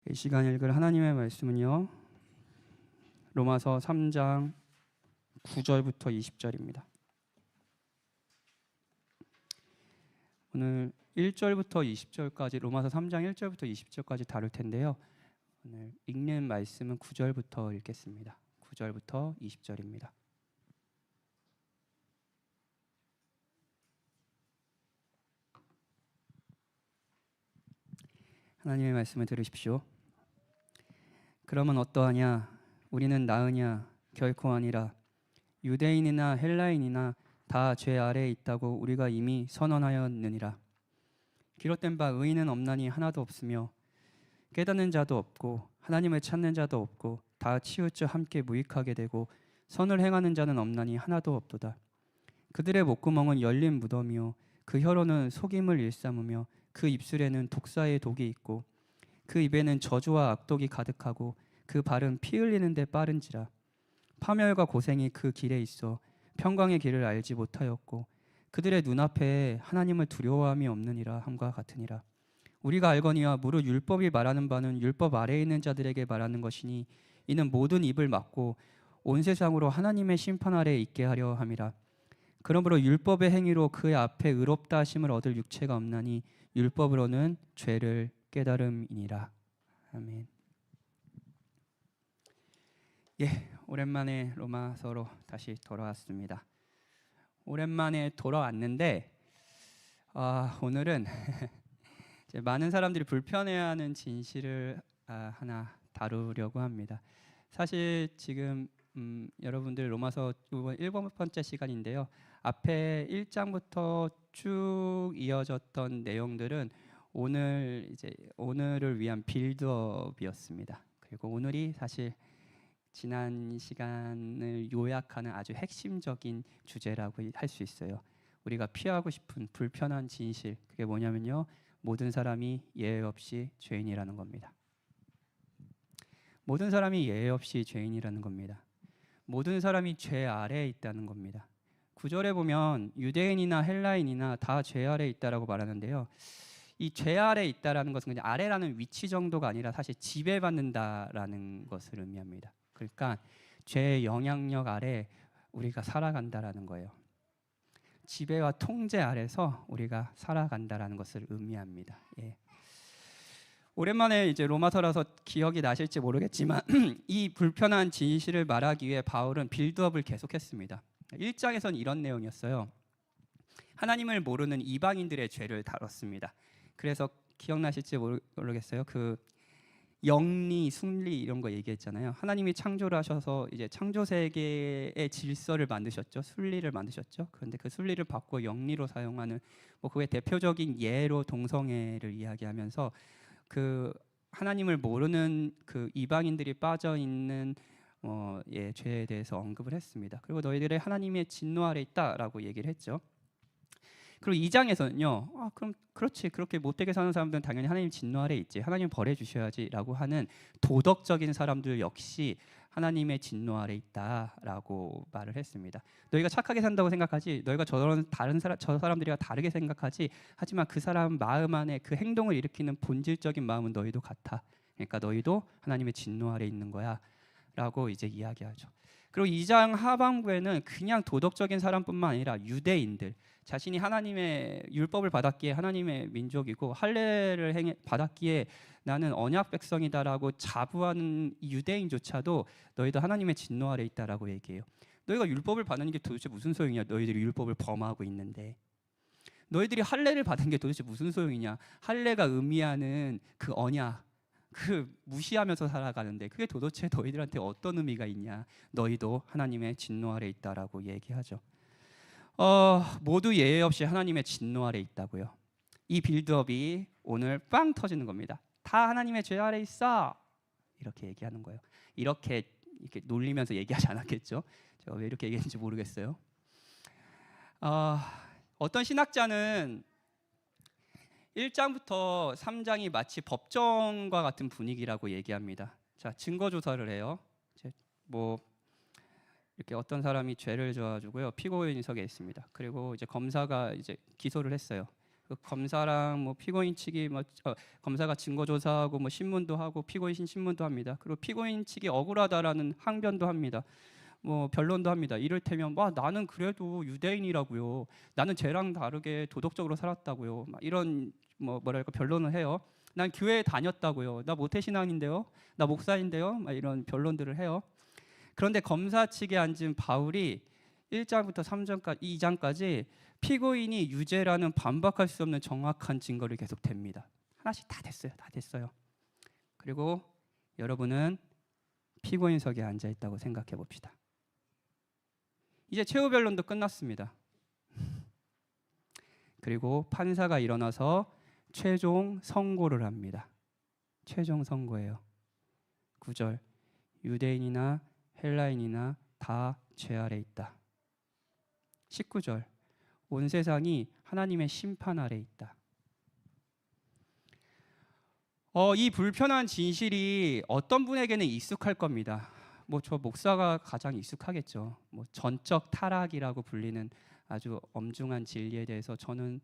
이 시간 읽을 하나님의 말씀은요, 로마서 3장 9절부터 20절입니다. 오늘 1절부터 20절까지 로마서 3장 1절부터 20절까지 다룰 텐데요. 오늘 읽는 말씀은 9절부터 읽겠습니다. 9절부터 20절입니다. 하나님의 말씀을 들으십시오. 그러면 어떠하냐? 우리는 나으냐? 결코 아니라. 유대인이나 헬라인이나 다 죄 아래에 있다고 우리가 이미 선언하였느니라. 기록된 바 의인은 없나니 하나도 없으며 깨닫는 자도 없고 하나님을 찾는 자도 없고 다 치우쳐 함께 무익하게 되고 선을 행하는 자는 없나니 하나도 없도다. 그들의 목구멍은 열린 무덤이요 그 혀로는 속임을 일삼으며 그 입술에는 독사의 독이 있고 그 입에는 저주와 악독이 가득하고 그 발은 피 흘리는 데 빠른지라. 파멸과 고생이 그 길에 있어 평강의 길을 알지 못하였고 그들의 눈앞에 하나님을 두려워함이 없느니라 함과 같으니라. 우리가 알거니와 무릇 율법이 말하는 바는 율법 아래에 있는 자들에게 말하는 것이니 이는 모든 입을 막고 온 세상으로 하나님의 심판 아래에 있게 하려 함이라. 그러므로 율법의 행위로 그의 앞에 의롭다 하심을 얻을 육체가 없나니 율법으로는 죄를 깨달음이니라. 아멘. 오랜만에 로마서로 다시 돌아왔습니다. 오랜만에 돌아왔는데 오늘은 이제 많은 사람들이 불편해하는 진실을 하나 다루려고 합니다. 사실 지금 여러분들 로마서 이번 7번째 시간인데요. 앞에 1장부터 쭉 이어졌던 내용들은 오늘을 위한 빌드업이었습니다. 그리고 오늘이 사실 지난 시간을 요약하는 아주 핵심적인 주제라고 할 수 있어요. 우리가 피하고 싶은 불편한 진실, 그게 뭐냐면요, 모든 사람이 예외 없이 죄인이라는 겁니다. 모든 사람이 예외 없이 죄인이라는 겁니다. 모든 사람이 죄 아래에 있다는 겁니다. 9절에 보면 유대인이나 헬라인이나 다 죄 아래에 있다라고 말하는데요. 이 죄 아래에 있다라는 것은 그냥 아래라는 위치 정도가 아니라 사실 지배받는다라는 것을 의미합니다. 그러니까 죄의 영향력 아래 우리가 살아간다라는 거예요. 지배와 통제 아래서 우리가 살아간다라는 것을 의미합니다. 오랜만에 이제 로마서라서 기억이 나실지 모르겠지만 이 불편한 진실을 말하기 위해 바울은 빌드업을 계속했습니다. 1장에서는 이런 내용이었어요. 하나님을 모르는 이방인들의 죄를 다뤘습니다. 그래서 기억나실지 모르겠어요. 그 영리, 순리 이런 거 얘기했잖아요. 하나님이 창조를 하셔서 이제 창조 세계의 질서를 만드셨죠. 순리를 만드셨죠. 그런데 그 순리를 바꿔 영리로 사용하는 그의 대표적인 예로 동성애를 이야기하면서 그 하나님을 모르는 그 이방인들이 빠져 있는 죄에 대해서 언급을 했습니다. 그리고 너희들의 하나님의 진노 아래 있다라고 얘기를 했죠. 그리고 2장에서는요. 그럼 그렇지, 그렇게 못되게 사는 사람들은 당연히 하나님 진노 아래 있지, 하나님 벌해 주셔야지라고 하는 도덕적인 사람들 역시 하나님의 진노 아래 있다라고 말을 했습니다. 너희가 착하게 산다고 생각하지, 너희가 저 사람들이랑 다르게 생각하지, 하지만 그 사람 마음 안에 그 행동을 일으키는 본질적인 마음은 너희도 같아. 그러니까 너희도 하나님의 진노 아래 있는 거야 라고 이제 이야기하죠. 그리고 2장 하반부에는 그냥 도덕적인 사람뿐만 아니라 유대인들, 자신이 하나님의 율법을 받았기에 하나님의 민족이고 할례를 받았기에 나는 언약 백성이다라고 자부하는 유대인조차도 너희도 하나님의 진노 아래 있다라고 얘기해요. 너희가 율법을 받는 게 도대체 무슨 소용이냐? 너희들이 율법을 범하고 있는데. 너희들이 할례를 받은 게 도대체 무슨 소용이냐? 할례가 의미하는 그 언약, 그 무시하면서 살아가는데 그게 도대체 너희들한테 어떤 의미가 있냐? 너희도 하나님의 진노 아래 있다라고 얘기하죠. 모두 예외 없이 하나님의 진노 아래 있다고요. 이 빌드업이 오늘 빵 터지는 겁니다. 다 하나님의 죄 아래 있어, 이렇게 얘기하는 거예요. 이렇게 놀리면서 얘기하지 않았겠죠? 제가 왜 이렇게 얘기했는지 모르겠어요. 어떤 신학자는 1장부터 3장이 마치 법정과 같은 분위기라고 얘기합니다. 자, 증거 조사를 해요. 이렇게 어떤 사람이 죄를 져가지고요, 피고인석에 있습니다. 그리고 이제 검사가 이제 기소를 했어요. 그 검사랑 뭐 피고인 측이 검사가 증거 조사하고 뭐 신문도 하고 피고인 신문도 합니다. 그리고 피고인 측이 억울하다라는 항변도 합니다. 뭐 변론도 합니다. 이를테면 나는 그래도 유대인이라고요. 나는 쟤랑 다르게 도덕적으로 살았다고요. 막 이런 뭐랄까 변론을 해요. 난 교회에 다녔다고요. 나 모태신앙인데요. 나 목사인데요. 막 이런 변론들을 해요. 그런데 검사 측에 앉은 바울이 1장부터 3장까지 2장까지 피고인이 유죄라는 반박할 수 없는 정확한 증거를 계속 댑니다. 하나씩 다 됐어요. 다 됐어요. 그리고 여러분은 피고인석에 앉아 있다고 생각해 봅시다. 이제 최후 변론도 끝났습니다. 그리고 판사가 일어나서 최종 선고를 합니다. 최종 선고예요. 9절 유대인이나 헬라인이나 다 죄 아래 있다. 19절 온 세상이 하나님의 심판 아래 있다. 이 불편한 진실이 어떤 분에게는 익숙할 겁니다. 저 목사가 가장 익숙하겠죠. 전적 타락이라고 불리는 아주 엄중한 진리에 대해서 저는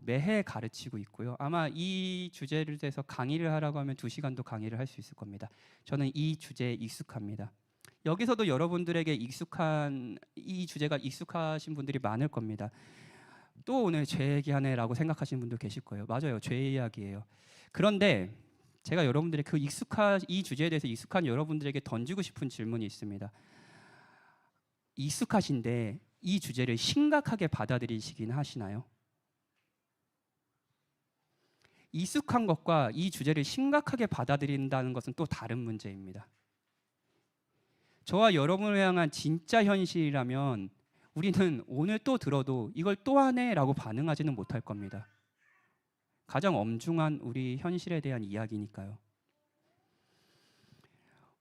매해 가르치고 있고요. 아마 이 주제를 대해서 강의를 하라고 하면 2시간도 강의를 할 수 있을 겁니다. 저는 이 주제에 익숙합니다. 여기서도 여러분들에게 이 주제가 익숙하신 분들이 많을 겁니다. 또 오늘 죄 얘기하네라고 생각하시는 분도 계실 거예요. 맞아요, 죄 이야기예요. 그런데 제가 여러분들의 이 주제에 대해서 익숙한 여러분들에게 던지고 싶은 질문이 있습니다. 익숙하신데 이 주제를 심각하게 받아들이시긴 하시나요? 익숙한 것과 이 주제를 심각하게 받아들인다는 것은 또 다른 문제입니다. 저와 여러분을 향한 진짜 현실이라면 우리는 오늘 또 들어도 이걸 또 하네라고 반응하지는 못할 겁니다. 가장 엄중한 우리 현실에 대한 이야기니까요.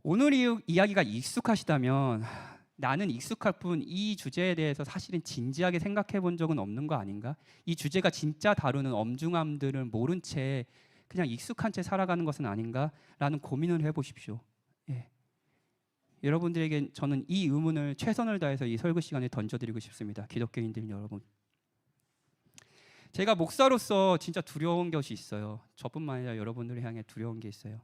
오늘 이 이야기가 익숙하시다면 나는 익숙할 뿐 이 주제에 대해서 사실은 진지하게 생각해 본 적은 없는 거 아닌가? 이 주제가 진짜 다루는 엄중함들을 모른 채 그냥 익숙한 채 살아가는 것은 아닌가? 라는 고민을 해보십시오. 예. 여러분들에게 저는 이 의문을 최선을 다해서 이 설교 시간에 던져드리고 싶습니다. 기독교인들 여러분. 제가 목사로서 진짜 두려운 것이 있어요. 저뿐만 아니라 여러분들을 향해 두려운 게 있어요.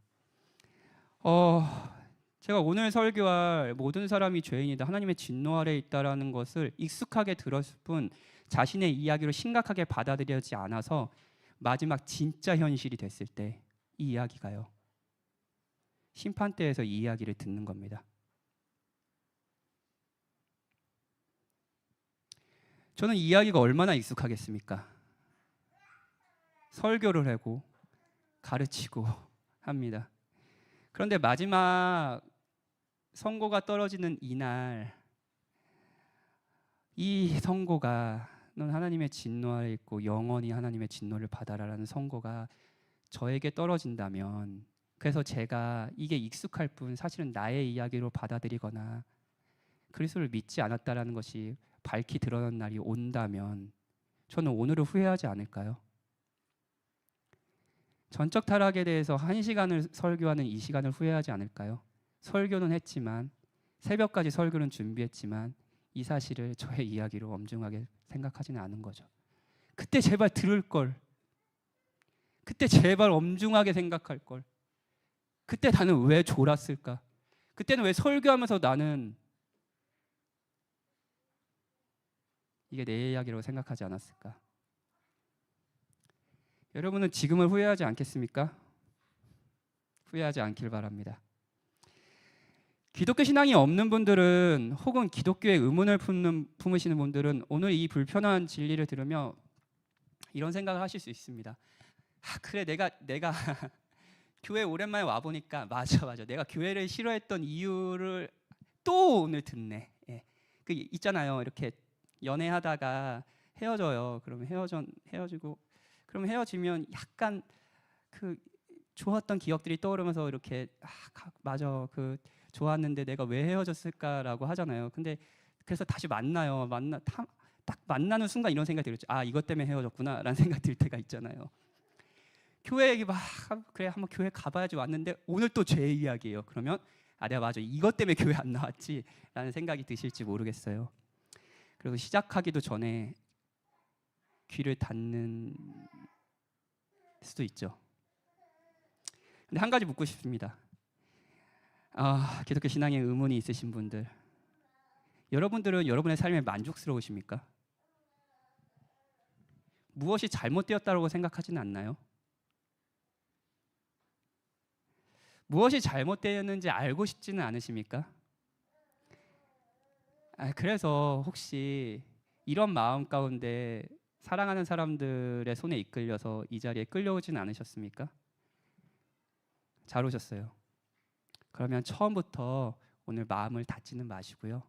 제가 오늘 설교할 모든 사람이 죄인이다, 하나님의 진노 아래 있다라는 것을 익숙하게 들었을 뿐 자신의 이야기로 심각하게 받아들여지지 않아서 마지막 진짜 현실이 됐을 때 이 이야기가요. 심판대에서 이 이야기를 듣는 겁니다. 저는 이 이야기가 얼마나 익숙하겠습니까? 설교를 하고 가르치고 합니다. 그런데 마지막 선고가 떨어지는 이날, 이 선고가 넌 하나님의 진노 아래 있고 영원히 하나님의 진노를 받아라라는 선고가 저에게 떨어진다면, 그래서 제가 이게 익숙할 뿐 사실은 나의 이야기로 받아들이거나 그리스도를 믿지 않았다라는 것이 밝히 드러난 날이 온다면 저는 오늘을 후회하지 않을까요? 전적 타락에 대해서 1시간을 설교하는 이 시간을 후회하지 않을까요? 설교는 했지만, 새벽까지 설교는 준비했지만 이 사실을 저의 이야기로 엄중하게 생각하지는 않은 거죠. 그때 제발 들을 걸, 그때 제발 엄중하게 생각할 걸, 그때 나는 왜 졸았을까? 그때는 왜 설교하면서 나는 이게 내 이야기라고 생각하지 않았을까? 여러분은 지금을 후회하지 않겠습니까? 후회하지 않길 바랍니다. 기독교 신앙이 없는 분들은, 혹은 기독교에 의문을 품으시는 분들은 오늘 이 불편한 진리를 들으며 이런 생각을 하실 수 있습니다. 그래, 내가 교회 오랜만에 와 보니까 맞아 내가 교회를 싫어했던 이유를 또 오늘 듣네. 예. 그 있잖아요, 이렇게 연애하다가 헤어져요. 그러면 헤어지고 그럼 헤어지면 약간 그 좋았던 기억들이 떠오르면서 이렇게 맞아, 그 좋았는데 내가 왜 헤어졌을까라고 하잖아요. 근데 그래서 다시 만나요. 딱 만나는 순간 이런 생각이 들었죠. 이것 때문에 헤어졌구나라는 생각이 들 때가 있잖아요. 교회 얘기 그래 한번 교회 가봐야지 왔는데 오늘 또 죄 이야기예요. 그러면 내가 맞아, 이것 때문에 교회 안 나왔지라는 생각이 드실지 모르겠어요. 그리고 시작하기도 전에 귀를 닫는 수도 있죠. 근데 한 가지 묻고 싶습니다. 기독교 신앙에 의문이 있으신 분들, 여러분들은 여러분의 삶에 만족스러우십니까? 무엇이 잘못되었다고 생각하지는 않나요? 무엇이 잘못되었는지 알고 싶지는 않으십니까? 그래서 혹시 이런 마음 가운데 사랑하는 사람들의 손에 이끌려서 이 자리에 끌려오진 않으셨습니까? 잘 오셨어요. 그러면 처음부터 오늘 마음을 닫지는 마시고요.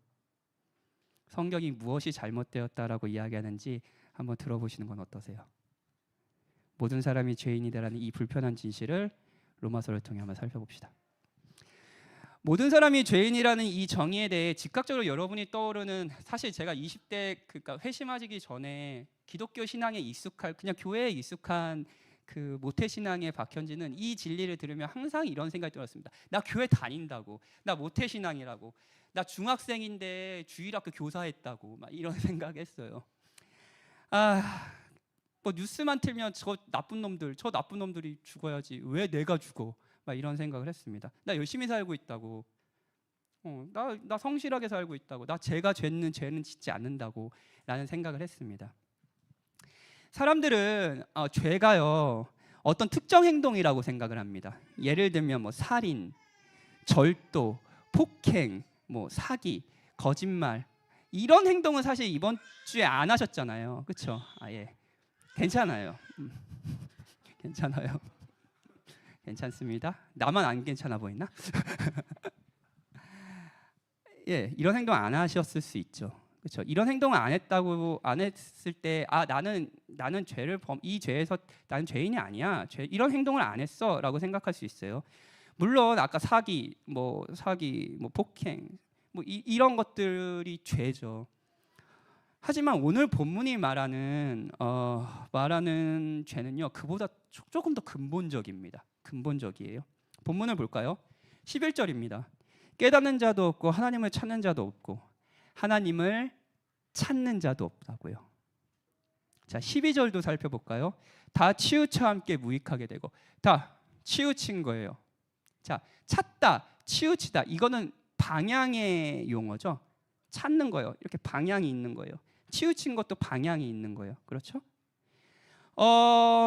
성경이 무엇이 잘못되었다라고 이야기하는지 한번 들어보시는 건 어떠세요? 모든 사람이 죄인이다라는 이 불편한 진실을 로마서를 통해 한번 살펴봅시다. 모든 사람이 죄인이라는 이 정의에 대해 즉각적으로 여러분이 떠오르는, 사실 제가 20대 그러니까 회심하기 전에 기독교 신앙에 익숙한, 그냥 교회에 익숙한 그 모태 신앙에 박현지는 이 진리를 들으면 항상 이런 생각이 들었습니다. 나 교회 다닌다고, 나 모태 신앙이라고, 나 중학생인데 주일학교 교사했다고, 막 이런 생각했어요. 뭐 뉴스만 틀면 저 나쁜 놈들이 죽어야지 왜 내가 죽어? 막 이런 생각을 했습니다. 나 열심히 살고 있다고, 나 성실하게 살고 있다고, 나 죄는 짓지 않는다고 라는 생각을 했습니다. 사람들은 죄가요 어떤 특정 행동이라고 생각을 합니다. 예를 들면 뭐 살인, 절도, 폭행, 뭐 사기, 거짓말, 이런 행동은 사실 이번 주에 안 하셨잖아요, 그렇죠? 예, 괜찮아요. 괜찮아요. 괜찮습니다. 나만 안 괜찮아 보이나? 예, 이런 행동 안 하셨을 수 있죠. 그렇죠? 이런 행동을 안 했을 때 나는 이 죄에서 나는 죄인이 아니야. 이런 행동을 안 했어라고 생각할 수 있어요. 물론 아까 사기, 뭐 폭행, 뭐 이런 것들이 죄죠. 하지만 오늘 본문이 말하는 죄는요, 그보다 조금 더 근본적입니다. 근본적이에요. 본문을 볼까요? 11절입니다. 깨닫는 자도 없고 하나님을 찾는 자도 없고 하나님을 찾는 자도 없다고요. 자, 12절도 살펴볼까요? 다 치우쳐 함께 무익하게 되고, 다 치우친 거예요. 자, 찾다, 치우치다, 이거는 방향의 용어죠. 찾는 거예요. 이렇게 방향이 있는 거예요. 치우친 것도 방향이 있는 거예요. 그렇죠?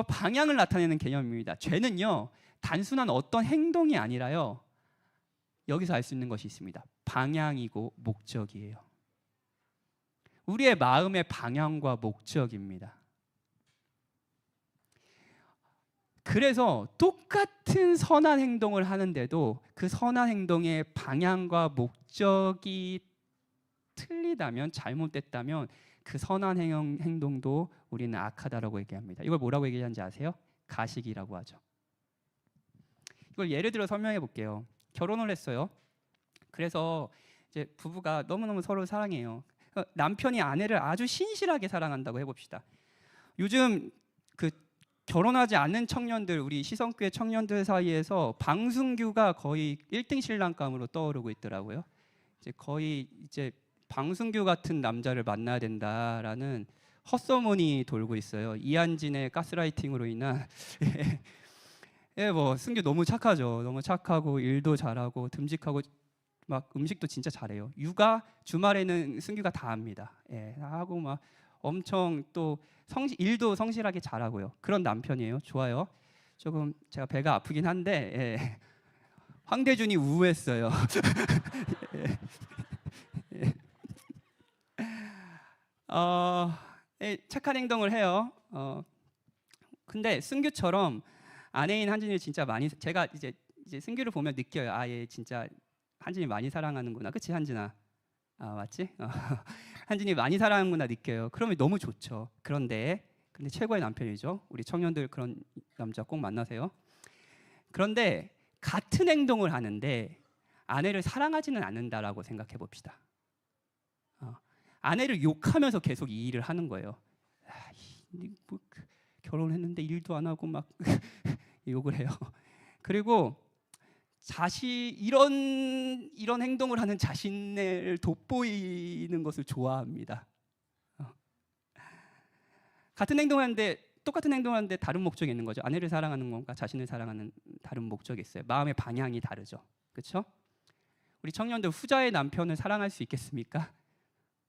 방향을 나타내는 개념입니다. 죄는요, 단순한 어떤 행동이 아니라요, 여기서 알 수 있는 것이 있습니다. 방향이고 목적이에요. 우리의 마음의 방향과 목적입니다. 그래서 똑같은 선한 행동을 하는데도 그 선한 행동의 방향과 목적이 틀리다면, 잘못됐다면 그 선한 행동도 우리는 악하다라고 얘기합니다. 이걸 뭐라고 얘기하는지 아세요? 가식이라고 하죠. 이걸 예를 들어 설명해 볼게요. 결혼을 했어요. 그래서 이제 부부가 너무너무 서로 사랑해요. 남편이 아내를 아주 신실하게 사랑한다고 해봅시다. 요즘 그 결혼하지 않는 청년들, 우리 시성교회 청년들 사이에서 방순규가 거의 1등 신랑감으로 떠오르고 있더라고요. 거의 방순규 같은 남자를 만나야 된다라는 헛소문이 돌고 있어요. 이한진의 가스라이팅으로 인한 뭐 승규 너무 착하죠. 너무 착하고 일도 잘하고 듬직하고 막 음식도 진짜 잘해요. 육아 주말에는 승규가 다 합니다. 하고 막 엄청 또 일도 성실하게 잘하고요. 그런 남편이에요. 좋아요. 조금 제가 배가 아프긴 한데 황대준이 우우했어요. 착한 행동을 해요. 근데 승규처럼 아내인 한진이를 진짜 많이, 제가 이제 승규를 보면 느껴요. 얘 진짜 한진이 많이 사랑하는구나. 그치 한진아? 맞지? 한진이 많이 사랑하는구나 느껴요. 그러면 너무 좋죠. 근데 최고의 남편이죠. 우리 청년들 그런 남자 꼭 만나세요. 그런데 같은 행동을 하는데 아내를 사랑하지는 않는다라고 생각해 봅시다. 아내를 욕하면서 계속 이 일을 하는 거예요. 뭐 결혼했는데 일도 안 하고 막 욕을 해요. 그리고 이런 행동을 하는 자신을 돋보이는 것을 좋아합니다. 같은 행동을 하는데 똑같은 행동을 하는데 다른 목적이 있는 거죠. 아내를 사랑하는 건가 자신을 사랑하는 다른 목적이 있어요. 마음의 방향이 다르죠. 그렇죠? 우리 청년들 후자의 남편을 사랑할 수 있겠습니까?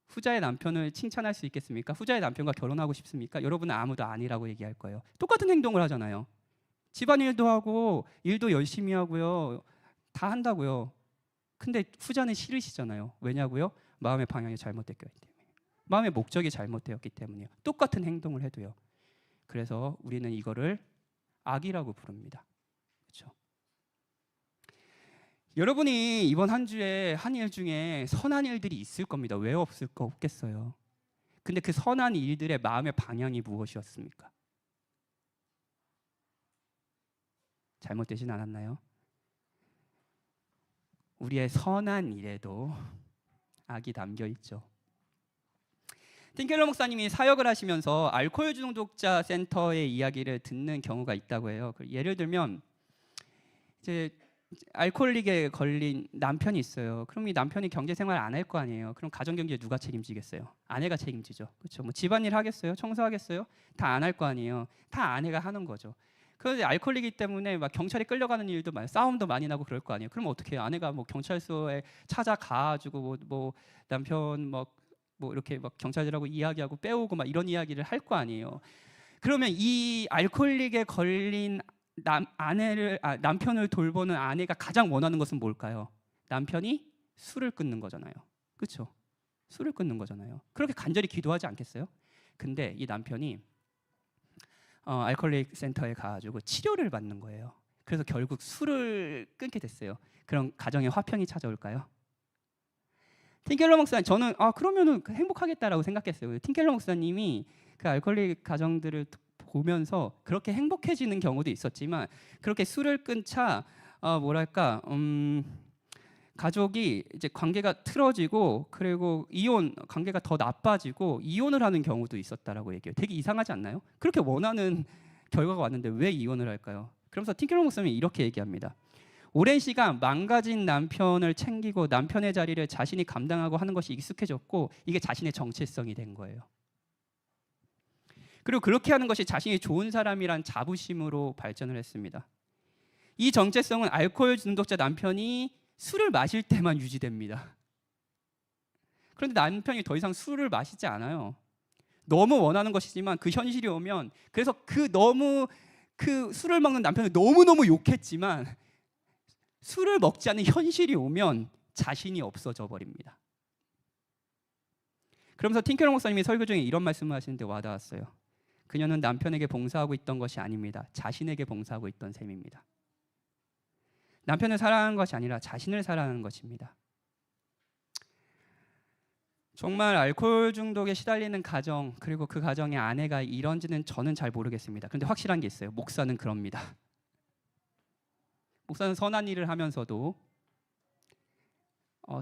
후자의 남편을 칭찬할 수 있겠습니까? 후자의 남편과 결혼하고 싶습니까? 여러분은 아무도 아니라고 얘기할 거예요. 똑같은 행동을 하잖아요. 집안일도 하고 일도 열심히 하고요. 다 한다고요. 근데 후자는 싫으시잖아요. 왜냐고요? 마음의 방향이 잘못됐기 때문에. 마음의 목적이 잘못되었기 때문이에요. 똑같은 행동을 해도요. 그래서 우리는 이거를 악이라고 부릅니다. 그렇죠? 여러분이 이번 한 주에 한 일 중에 선한 일들이 있을 겁니다. 왜 없겠어요? 근데 그 선한 일들의 마음의 방향이 무엇이었습니까? 잘못되진 않았나요? 우리의 선한 일에도 악이 담겨 있죠. 틴켈러 목사님이 사역을 하시면서 알코올 중독자 센터의 이야기를 듣는 경우가 있다고 해요. 예를 들면 이제 알코올릭에 걸린 남편이 있어요. 그럼 이 남편이 경제 생활 안 할 거 아니에요. 그럼 가정 경제 누가 책임지겠어요? 아내가 책임지죠. 그렇죠? 뭐 집안일 하겠어요? 청소하겠어요? 다 안 할 거 아니에요. 다 아내가 하는 거죠. 그래서 알코올이기 때문에 막 경찰에 끌려가는 일도 많아요. 싸움도 많이 나고 그럴 거 아니에요. 그럼 어떻게 해요? 아내가 뭐 경찰서에 찾아가가지고 뭐 남편 뭐 이렇게 막 경찰들하고 이야기하고 빼오고 막 이런 이야기를 할 거 아니에요. 그러면 이 알코올릭에 걸린 남편을 돌보는 아내가 가장 원하는 것은 뭘까요? 남편이 술을 끊는 거잖아요. 그렇죠? 술을 끊는 거잖아요. 그렇게 간절히 기도하지 않겠어요? 근데 이 남편이 알코올릭 센터에 가가지고 치료를 받는 거예요. 그래서 결국 술을 끊게 됐어요. 그럼 가정에 화평이 찾아올까요? 틴켈러 목사님, 저는 그러면은 행복하겠다라고 생각했어요. 틴켈러 목사님이 그 알코올릭 가정들을 보면서 그렇게 행복해지는 경우도 있었지만 그렇게 술을 끊자 가족이 이제 관계가 틀어지고 그리고 이혼 관계가 더 나빠지고 이혼을 하는 경우도 있었다라고 얘기해요. 되게 이상하지 않나요? 그렇게 원하는 결과가 왔는데 왜 이혼을 할까요? 그러면서 틴켈러 목사님이 이렇게 얘기합니다. 오랜 시간 망가진 남편을 챙기고 남편의 자리를 자신이 감당하고 하는 것이 익숙해졌고 이게 자신의 정체성이 된 거예요. 그리고 그렇게 하는 것이 자신이 좋은 사람이란 자부심으로 발전을 했습니다. 이 정체성은 알코올 중독자 남편이 술을 마실 때만 유지됩니다. 그런데 남편이 더 이상 술을 마시지 않아요. 너무 원하는 것이지만 그 현실이 오면 그래서 그 술을 먹는 남편을 너무너무 욕했지만 술을 먹지 않는 현실이 오면 자신이 없어져 버립니다. 그러면서 틴켈러 목사님이 설교 중에 이런 말씀을 하시는데 와닿았어요. 그녀는 남편에게 봉사하고 있던 것이 아닙니다. 자신에게 봉사하고 있던 셈입니다. 남편을 사랑하는 것이 아니라 자신을 사랑하는 것입니다. 정말 알코올 중독에 시달리는 가정 그리고 그 가정의 아내가 이런지는 저는 잘 모르겠습니다. 그런데 확실한 게 있어요. 목사는 그럽니다. 목사는 선한 일을 하면서도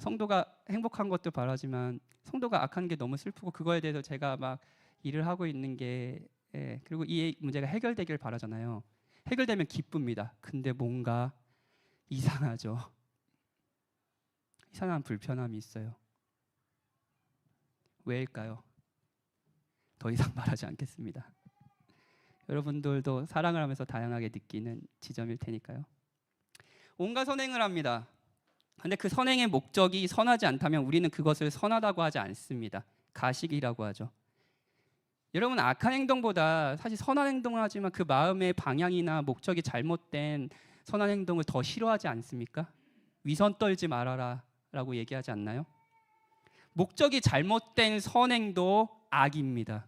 성도가 행복한 것도 바라지만 성도가 악한 게 너무 슬프고 그거에 대해서 제가 막 일을 하고 있는 게 그리고 이 문제가 해결되길 바라잖아요. 해결되면 기쁩니다. 근데 뭔가 이상하죠. 이상한 불편함이 있어요. 왜일까요? 더 이상 말하지 않겠습니다. 여러분들도 사랑을 하면서 다양하게 느끼는 지점일 테니까요. 온갖 선행을 합니다. 근데 그 선행의 목적이 선하지 않다면 우리는 그것을 선하다고 하지 않습니다. 가식이라고 하죠. 여러분 악한 행동보다 사실 선한 행동을 하지만 그 마음의 방향이나 목적이 잘못된 선한 행동을 더 싫어하지 않습니까? 위선 떨지 말아라 라고 얘기하지 않나요? 목적이 잘못된 선행도 악입니다.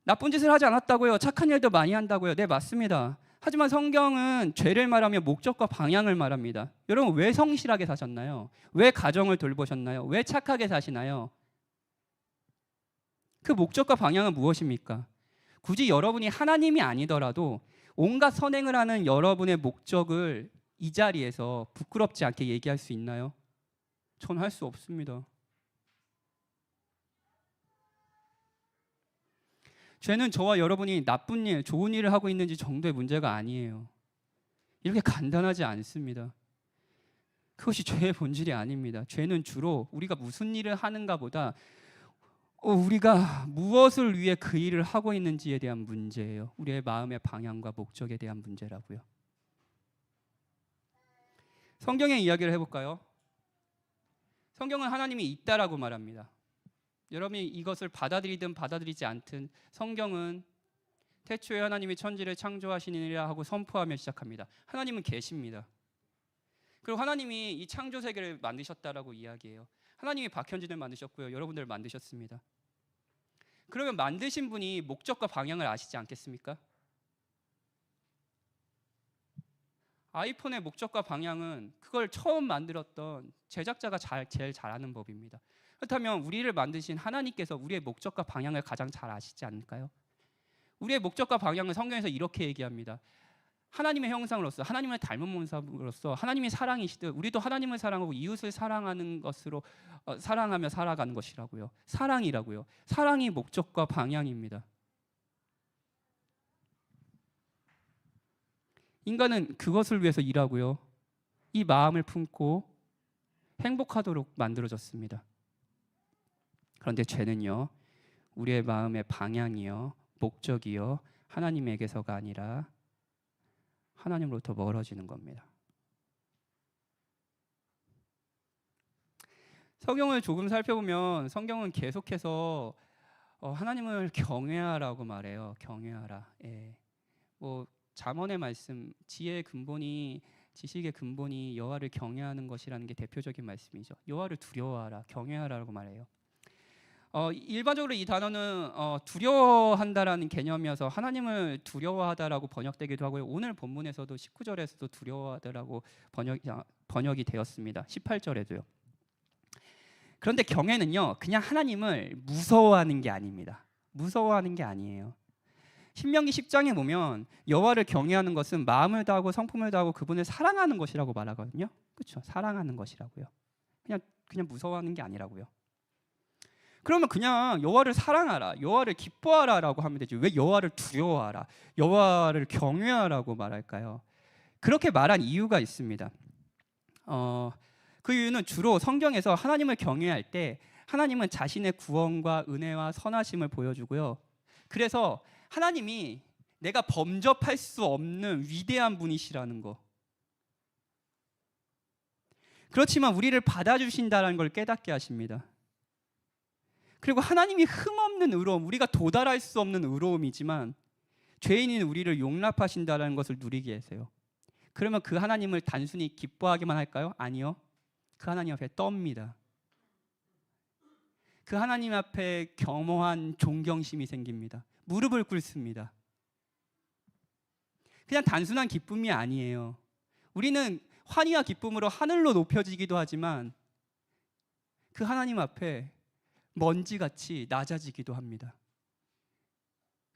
나쁜 짓을 하지 않았다고요? 착한 일도 많이 한다고요? 네, 맞습니다. 하지만 성경은 죄를 말하며 목적과 방향을 말합니다. 여러분 왜 성실하게 사셨나요? 왜 가정을 돌보셨나요? 왜 착하게 사시나요? 그 목적과 방향은 무엇입니까? 굳이 여러분이 하나님이 아니더라도 온갖 선행을 하는 여러분의 목적을 이 자리에서 부끄럽지 않게 얘기할 수 있나요? 전 할 수 없습니다. 죄는 저와 여러분이 나쁜 일, 좋은 일을 하고 있는지 정도의 문제가 아니에요. 이렇게 간단하지 않습니다. 그것이 죄의 본질이 아닙니다. 죄는 주로 우리가 무슨 일을 하는가 보다 우리가 무엇을 위해 그 일을 하고 있는지에 대한 문제예요. 우리의 마음의 방향과 목적에 대한 문제라고요. 성경의 이야기를 해볼까요? 성경은 하나님이 있다라고 말합니다. 여러분이 이것을 받아들이든 받아들이지 않든 성경은 태초에 하나님이 천지를 창조하시니라 하고 선포하며 시작합니다. 하나님은 계십니다. 그리고 하나님이 이 창조 세계를 만드셨다라고 이야기해요. 하나님이 박현진을 만드셨고요. 여러분들을 만드셨습니다. 그러면 만드신 분이 목적과 방향을 아시지 않겠습니까? 아이폰의 목적과 방향은 그걸 처음 만들었던 제작자가 제일 잘 아는 법입니다. 그렇다면 우리를 만드신 하나님께서 우리의 목적과 방향을 가장 잘 아시지 않을까요? 우리의 목적과 방향을 성경에서 이렇게 얘기합니다. 하나님의 형상으로서, 하나님을 닮은 모습으로서 하나님이 사랑이시듯 우리도 하나님을 사랑하고 이웃을 사랑하는 것으로 사랑하며 살아가는 것이라고요. 사랑이라고요. 사랑이 목적과 방향입니다. 인간은 그것을 위해서 일하고요. 이 마음을 품고 행복하도록 만들어졌습니다. 그런데 죄는요, 우리의 마음의 방향이요, 목적이요, 하나님에게서가 아니라 하나님으로부터 멀어지는 겁니다. 성경을 조금 살펴보면 성경은 계속해서 하나님을 경외하라고 말해요. 경외하라. 예. 잠언의 말씀, 지혜의 근본이, 지식의 근본이 여호와를 경외하는 것이라는 게 대표적인 말씀이죠. 여호와를 두려워하라, 경외하라고 말해요. 일반적으로 이 단어는 두려워한다라는 개념이어서 하나님을 두려워하다라고 번역되기도 하고요. 오늘 본문에서도 19절에서도 두려워하다라고 번역이 되었습니다. 18절에도요. 그런데 경외는요, 그냥 하나님을 무서워하는 게 아닙니다. 무서워하는 게 아니에요. 신명기 10장에 보면 여호와를 경외하는 것은 마음을 다하고 성품을 다하고 그분을 사랑하는 것이라고 말하거든요. 그렇죠? 사랑하는 것이라고요. 그냥 무서워하는 게 아니라고요. 그러면 그냥 여호와를 사랑하라, 여호와를 기뻐하라라고 하면 되지. 왜 여호와를 두려워하라, 여호와를 경외하라고 말할까요? 그렇게 말한 이유가 있습니다. 그 이유는 주로 성경에서 하나님을 경외할 때 하나님은 자신의 구원과 은혜와 선하심을 보여주고요. 그래서 하나님이 내가 범접할 수 없는 위대한 분이시라는 거. 그렇지만 우리를 받아주신다는 걸 깨닫게 하십니다. 그리고 하나님이 흠없는 의로움, 우리가 도달할 수 없는 의로움이지만 죄인인 우리를 용납하신다는 것을 누리게 하세요. 그러면 그 하나님을 단순히 기뻐하기만 할까요? 아니요. 그 하나님 앞에 떱니다. 그 하나님 앞에 겸허한 존경심이 생깁니다. 무릎을 꿇습니다. 그냥 단순한 기쁨이 아니에요. 우리는 환희와 기쁨으로 하늘로 높여지기도 하지만 그 하나님 앞에 먼지같이 낮아지기도 합니다.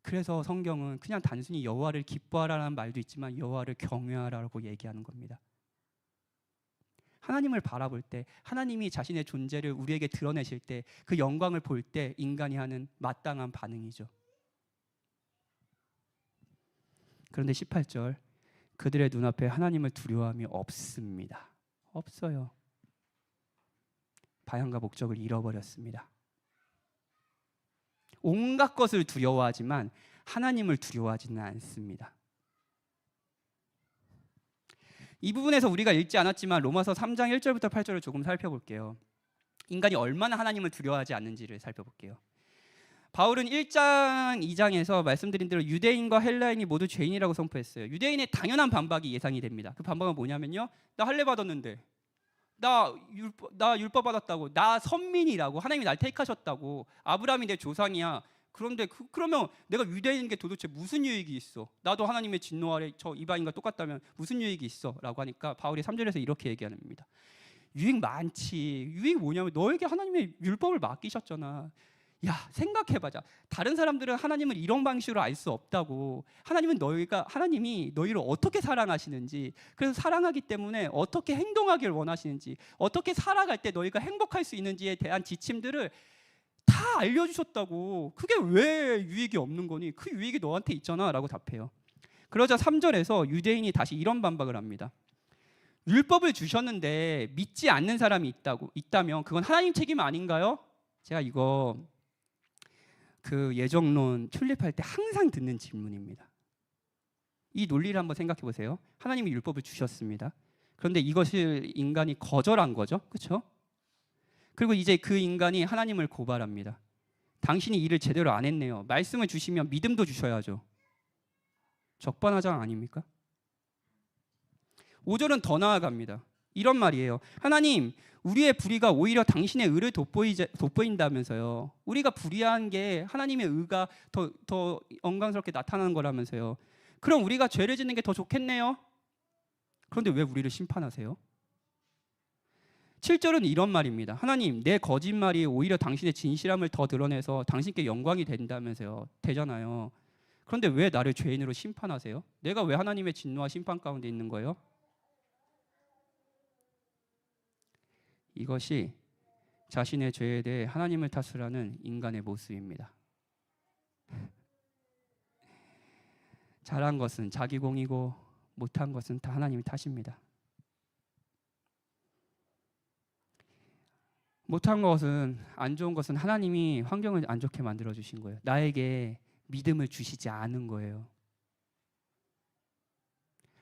그래서 성경은 그냥 단순히 여호와를 기뻐하라는 말도 있지만 여호와를 경외하라고 얘기하는 겁니다. 하나님을 바라볼 때, 하나님이 자신의 존재를 우리에게 드러내실 때, 그 영광을 볼 때 인간이 하는 마땅한 반응이죠. 그런데 18절, 그들의 눈앞에 하나님을 두려워함이 없습니다. 없어요. 방향과 목적을 잃어버렸습니다. 온갖 것을 두려워하지만 하나님을 두려워하지는 않습니다. 이 부분에서 우리가 읽지 않았지만 로마서 3장 1절부터 8절을 조금 살펴볼게요. 인간이 얼마나 하나님을 두려워하지 않는지를 살펴볼게요. 바울은 1장, 2장에서 말씀드린 대로 유대인과 헬라인이 모두 죄인이라고 선포했어요. 유대인의 당연한 반박이 예상이 됩니다. 그 반박은 뭐냐면요, 나 할례 받았는데, 나 율법 받았다고, 나 선민이라고, 하나님이 날 택하셨다고, 아브라함이 내 조상이야. 그런데 그러면 내가 유대인인 게 도대체 무슨 유익이 있어? 나도 하나님의 진노 아래 저 이방인과 똑같다면 무슨 유익이 있어? 라고 하니까 바울이 3절에서 이렇게 얘기합니다. 유익 많지. 유익이 뭐냐면 너에게 하나님의 율법을 맡기셨잖아. 야, 생각해봐자. 다른 사람들은 하나님을 이런 방식으로 알 수 없다고. 하나님이 너희를 어떻게 사랑하시는지, 그래서 사랑하기 때문에 어떻게 행동하길 원하시는지, 어떻게 살아갈 때 너희가 행복할 수 있는지에 대한 지침들을 다 알려주셨다고. 그게 왜 유익이 없는 거니? 그 유익이 너한테 있잖아 라고 답해요. 그러자 3절에서 유대인이 다시 이런 반박을 합니다. 율법을 주셨는데 믿지 않는 사람이 있다면 그건 하나님 책임 아닌가요? 제가 이거 그 예정론 출입할 때 항상 듣는 질문입니다. 이 논리를 한번 생각해 보세요. 하나님이 율법을 주셨습니다. 그런데 이것을 인간이 거절한 거죠. 그렇죠? 그리고 이제 그 인간이 하나님을 고발합니다. 당신이 일을 제대로 안 했네요. 말씀을 주시면 믿음도 주셔야죠. 적반하장 아닙니까? 5절은 더 나아갑니다. 이런 말이에요. 하나님, 우리의 불의가 오히려 당신의 의를 돋보인다면서요. 우리가 불의한 게 하나님의 의가 더 영광스럽게 나타나는 거라면서요. 그럼 우리가 죄를 짓는 게 더 좋겠네요. 그런데 왜 우리를 심판하세요? 7절은 이런 말입니다. 하나님, 내 거짓말이 오히려 당신의 진실함을 더 드러내서 당신께 영광이 된다면서요. 되잖아요. 그런데 왜 나를 죄인으로 심판하세요? 내가 왜 하나님의 진노와 심판 가운데 있는 거예요? 이것이 자신의 죄에 대해 하나님을 탓하는 인간의 모습입니다. 잘한 것은 자기 공이고 못한 것은 다 하나님의 탓입니다. 못한 것은, 안 좋은 것은 하나님이 환경을 안 좋게 만들어 주신 거예요. 나에게 믿음을 주시지 않은 거예요.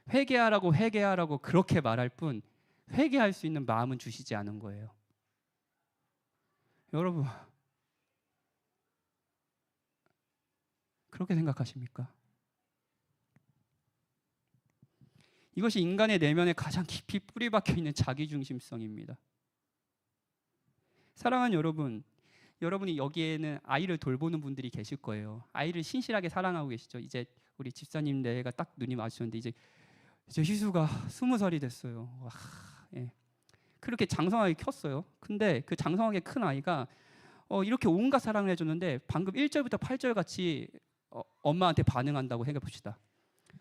회개하라고 그렇게 말할 뿐 회개할 수 있는 마음은 주시지 않은 거예요. 여러분, 그렇게 생각하십니까? 이것이 인간의 내면에 가장 깊이 뿌리 박혀 있는 자기중심성입니다. 사랑하는 여러분, 여러분이 여기에는 아이를 돌보는 분들이 계실 거예요. 아이를 신실하게 사랑하고 계시죠. 이제 우리 집사님 내가 딱 눈이 마주쳤는데 이제 희수가 20살이 됐어요. 와, 예. 그렇게 장성하게 컸어요. 근데 그 장성하게 큰 아이가 이렇게 온갖 사랑을 해줬는데 방금 1절부터 8절 같이 엄마한테 반응한다고 생각해 봅시다.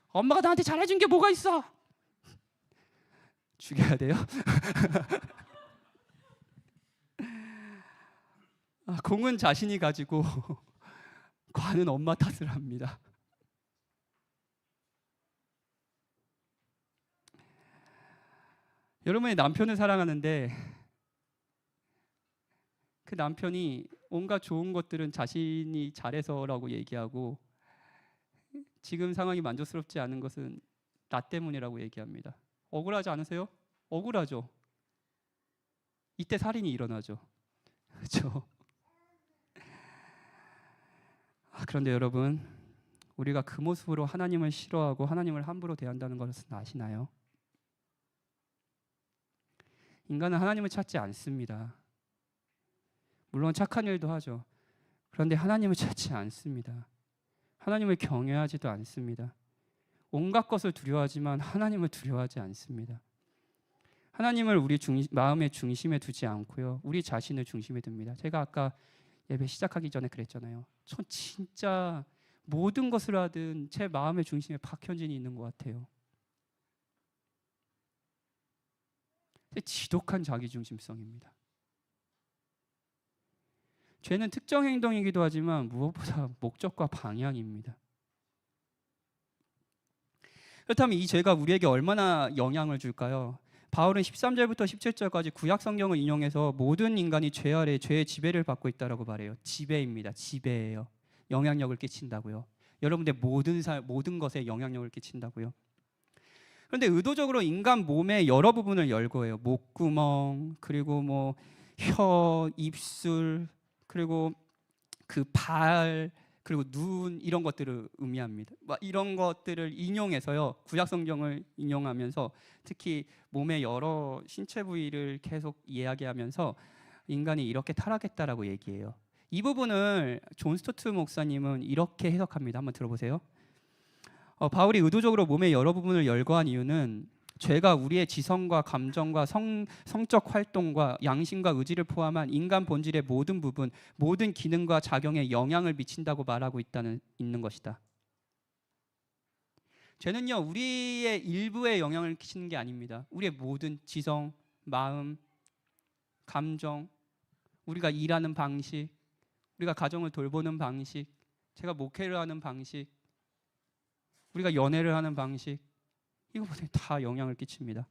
엄마가 나한테 잘해준 게 뭐가 있어? 죽여야 돼요? 공은 자신이 가지고 관은 엄마 탓을 합니다. 여러분의 남편을 사랑하는데 그 남편이 온갖 좋은 것들은 자신이 잘해서라고 얘기하고 지금 상황이 만족스럽지 않은 것은 나 때문이라고 얘기합니다. 억울하지 않으세요? 억울하죠. 이때 살인이 일어나죠. 그렇죠? 그런데 여러분, 우리가 그 모습으로 하나님을 싫어하고 하나님을 함부로 대한다는 것을 아시나요? 인간은 하나님을 찾지 않습니다. 물론 착한 일도 하죠. 그런데 하나님을 찾지 않습니다. 하나님을 경외하지도 않습니다. 온갖 것을 두려워하지만 하나님을 두려워하지 않습니다. 하나님을 우리 마음의 중심에 두지 않고요. 우리 자신을 중심에 둡니다. 제가 아까 예배 시작하기 전에 그랬잖아요. 전 진짜 모든 것을 하든 제 마음의 중심에 박현진이 있는 것 같아요. 지독한 자기중심성입니다. 죄는 특정 행동이기도 하지만 무엇보다 목적과 방향입니다. 그렇다면 이 죄가 우리에게 얼마나 영향을 줄까요? 바울은 13절부터 17절까지 구약 성경을 인용해서 모든 인간이 죄 아래 죄의 지배를 받고 있다라고 말해요. 지배입니다. 지배예요. 영향력을 끼친다고요. 여러분들 모든 것에 영향력을 끼친다고요. 그런데 의도적으로 인간 몸의 여러 부분을 열고 해요. 목구멍, 그리고 혀, 입술, 그리고 그 발, 그리고 눈, 이런 것들을 의미합니다. 이런 것들을 인용해서요. 구약 성경을 인용하면서 특히 몸의 여러 신체 부위를 계속 이야기하면서 인간이 이렇게 타락했다라고 얘기해요. 이 부분을 존 스토트 목사님은 이렇게 해석합니다. 한번 들어보세요. 바울이 의도적으로 몸의 여러 부분을 열거한 이유는 죄가 우리의 지성과 감정과 성적 활동과 양심과 의지를 포함한 인간 본질의 모든 부분, 모든 기능과 작용에 영향을 미친다고 말하고 있는 것이다. 죄는요, 우리의 일부에 영향을 끼치는 게 아닙니다. 우리의 모든 지성, 마음, 감정, 우리가 일하는 방식, 우리가 가정을 돌보는 방식, 제가 목회를 하는 방식, 우리가 연애를 하는 방식, 이거 다 영향을 끼칩니다.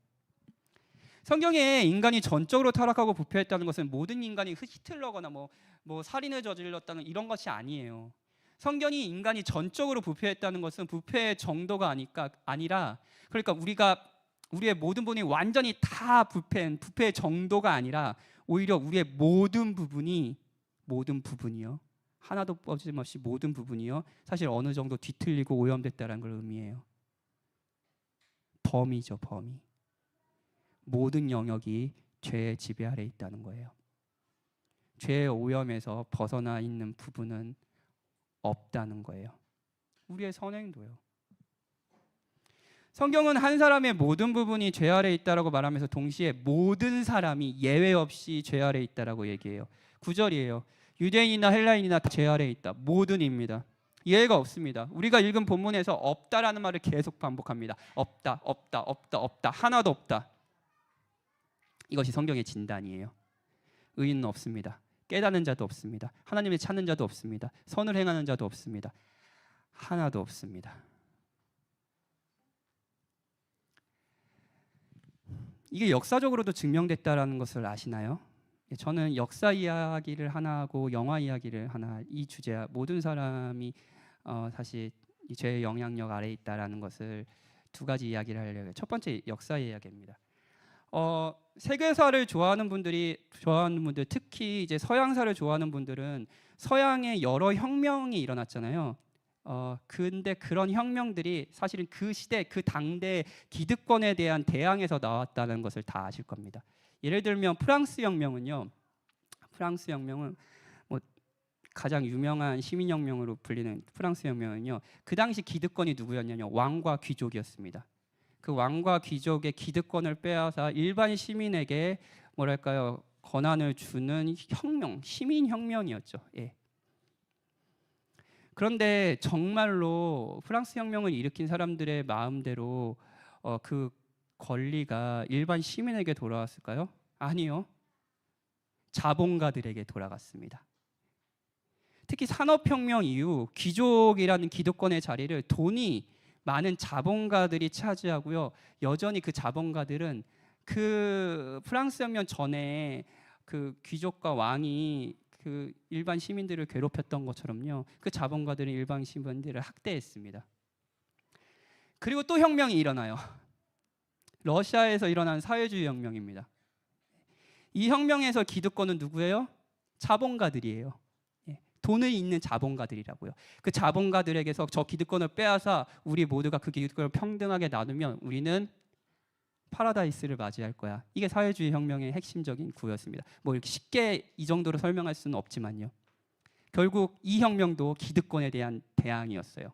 성경에 인간이 전적으로 타락하고 부패했다는 것은 모든 인간이 히틀러거나 뭐 살인을 저질렀다는 이런 것이 아니에요. 성경이 인간이 전적으로 부패했다는 것은 부패의 정도가 아니라, 그러니까 우리의 모든 부분이 완전히 다 부패의 정도가 아니라 오히려 우리의 모든 부분이요, 하나도 빠짐없이 모든 부분이요, 사실 어느 정도 뒤틀리고 오염됐다는 걸 의미해요. 범위죠, 범위. 모든 영역이 죄의 지배 아래 있다는 거예요. 죄의 오염에서 벗어나 있는 부분은 없다는 거예요. 우리의 선행도요. 성경은 한 사람의 모든 부분이 죄 아래 있다라고 말하면서 동시에 모든 사람이 예외 없이 죄 아래 있다라고 얘기해요. 9절이에요. 유대인이나 헬라인이나 죄 아래 있다. 모든입니다. 예외가 없습니다. 우리가 읽은 본문에서 없다라는 말을 계속 반복합니다. 없다, 없다, 없다, 없다. 하나도 없다. 이것이 성경의 진단이에요. 의인은 없습니다. 깨닫는 자도 없습니다. 하나님을 찾는 자도 없습니다. 선을 행하는 자도 없습니다. 하나도 없습니다. 이게 역사적으로도 증명됐다라는 것을 아시나요? 저는 역사 이야기를 하나 하고 영화 이야기를 하나, 이 주제야 모든 사람이 사실 이 죄의 영향력 아래에 있다라는 것을 두 가지 이야기를 하려고 해요. 첫 번째 역사 이야기입니다. 세계사를 좋아하는 분들, 특히 이제 서양사를 좋아하는 분들은 서양에 여러 혁명이 일어났잖아요. 근데 그런 혁명들이 사실은 그 시대, 그 당대 기득권에 대한 대항에서 나왔다는 것을 다 아실 겁니다. 예를 들면 프랑스 혁명은 뭐 가장 유명한 시민혁명으로 불리는 프랑스 혁명은요, 그 당시 기득권이 누구였냐면 왕과 귀족이었습니다. 그 왕과 귀족의 기득권을 빼앗아 일반 시민에게 권한을 주는 혁명, 시민혁명이었죠. 예. 그런데 정말로 프랑스 혁명을 일으킨 사람들의 마음대로 그 권리가 일반 시민에게 돌아왔을까요? 아니요. 자본가들에게 돌아갔습니다. 특히 산업혁명 이후 귀족이라는 기득권의 자리를 돈이 많은 자본가들이 차지하고요. 여전히 그 자본가들은 그 프랑스 혁명 전에 그 귀족과 왕이 그 일반 시민들을 괴롭혔던 것처럼요, 그 자본가들은 일반 시민들을 학대했습니다. 그리고 또 혁명이 일어나요. 러시아에서 일어난 사회주의 혁명입니다. 이 혁명에서 기득권은 누구예요? 자본가들이에요. 돈을 있는 자본가들이라고요. 그 자본가들에게서 저 기득권을 빼앗아 우리 모두가 그 기득권을 평등하게 나누면 우리는 파라다이스를 맞이할 거야. 이게 사회주의 혁명의 핵심적인 구호였습니다. 뭐 이렇게 쉽게 이 정도로 설명할 수는 없지만요. 결국 이 혁명도 기득권에 대한 대항이었어요.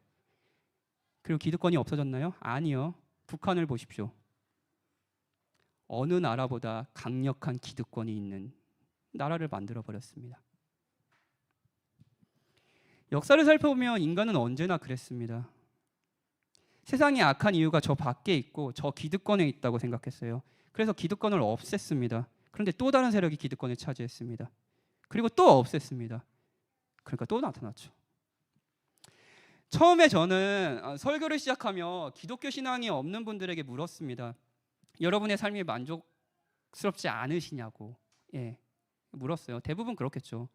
그리고 기득권이 없어졌나요? 아니요. 북한을 보십시오. 어느 나라보다 강력한 기득권이 있는 나라를 만들어 버렸습니다. 역사를 살펴보면 인간은 언제나 그랬습니다. 세상이 악한 이유가 저 밖에 있고 저 기득권에 있다고 생각했어요. 그래서 기득권을 없앴습니다. 그런데 또 다른 세력이 기득권을 차지했습니다. 그리고 또 없앴습니다. 그러니까 또 나타났죠. 처음에 저는 설교를 시작하며 기독교 신앙이 없는 분들에게 물었습니다. 여러분의 삶이 만족스럽지 않으시냐고. 예, 물었어요. 대부분 그렇겠죠.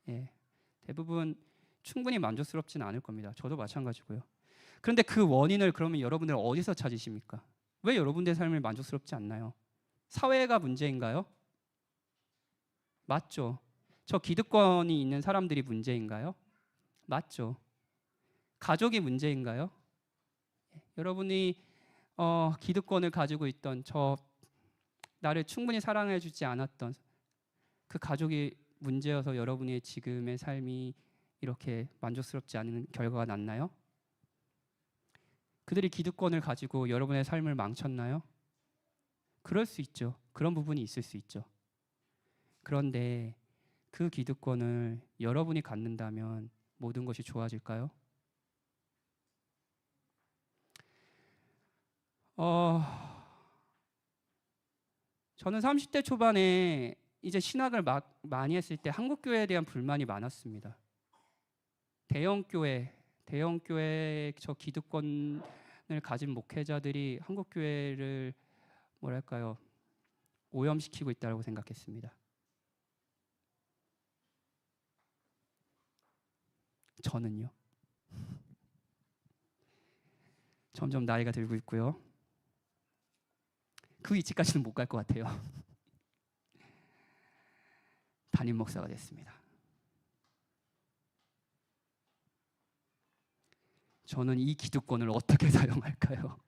예, 대부분 충분히 만족스럽지는 않을 겁니다. 저도 마찬가지고요. 그런데 그 원인을 그러면 여러분들 어디서 찾으십니까? 왜 여러분들의 삶이 만족스럽지 않나요? 사회가 문제인가요? 맞죠. 저 기득권이 있는 사람들이 문제인가요? 맞죠. 가족이 문제인가요? 여러분이 기득권을 가지고 있던 나를 충분히 사랑해주지 않았던 그 가족이 문제여서 여러분의 지금의 삶이 이렇게 만족스럽지 않은 결과가 났나요? 그들이 기득권을 가지고 여러분의 삶을 망쳤나요? 그럴 수 있죠. 그런 부분이 있을 수 있죠. 그런데 그 기득권을 여러분이 갖는다면 모든 것이 좋아질까요? 저는 30대 초반에 이제 신학을 많이 했을 때 한국 교회에 대한 불만이 많았습니다. 대형 교회 저 기득권을 가진 목회자들이 한국 교회를 오염시키고 있다고 생각했습니다. 저는요. 점점 나이가 들고 있고요. 그 위치까지는 못 갈 것 같아요. 담임 목사가 됐습니다. 저는 이 기득권을 어떻게 사용할까요?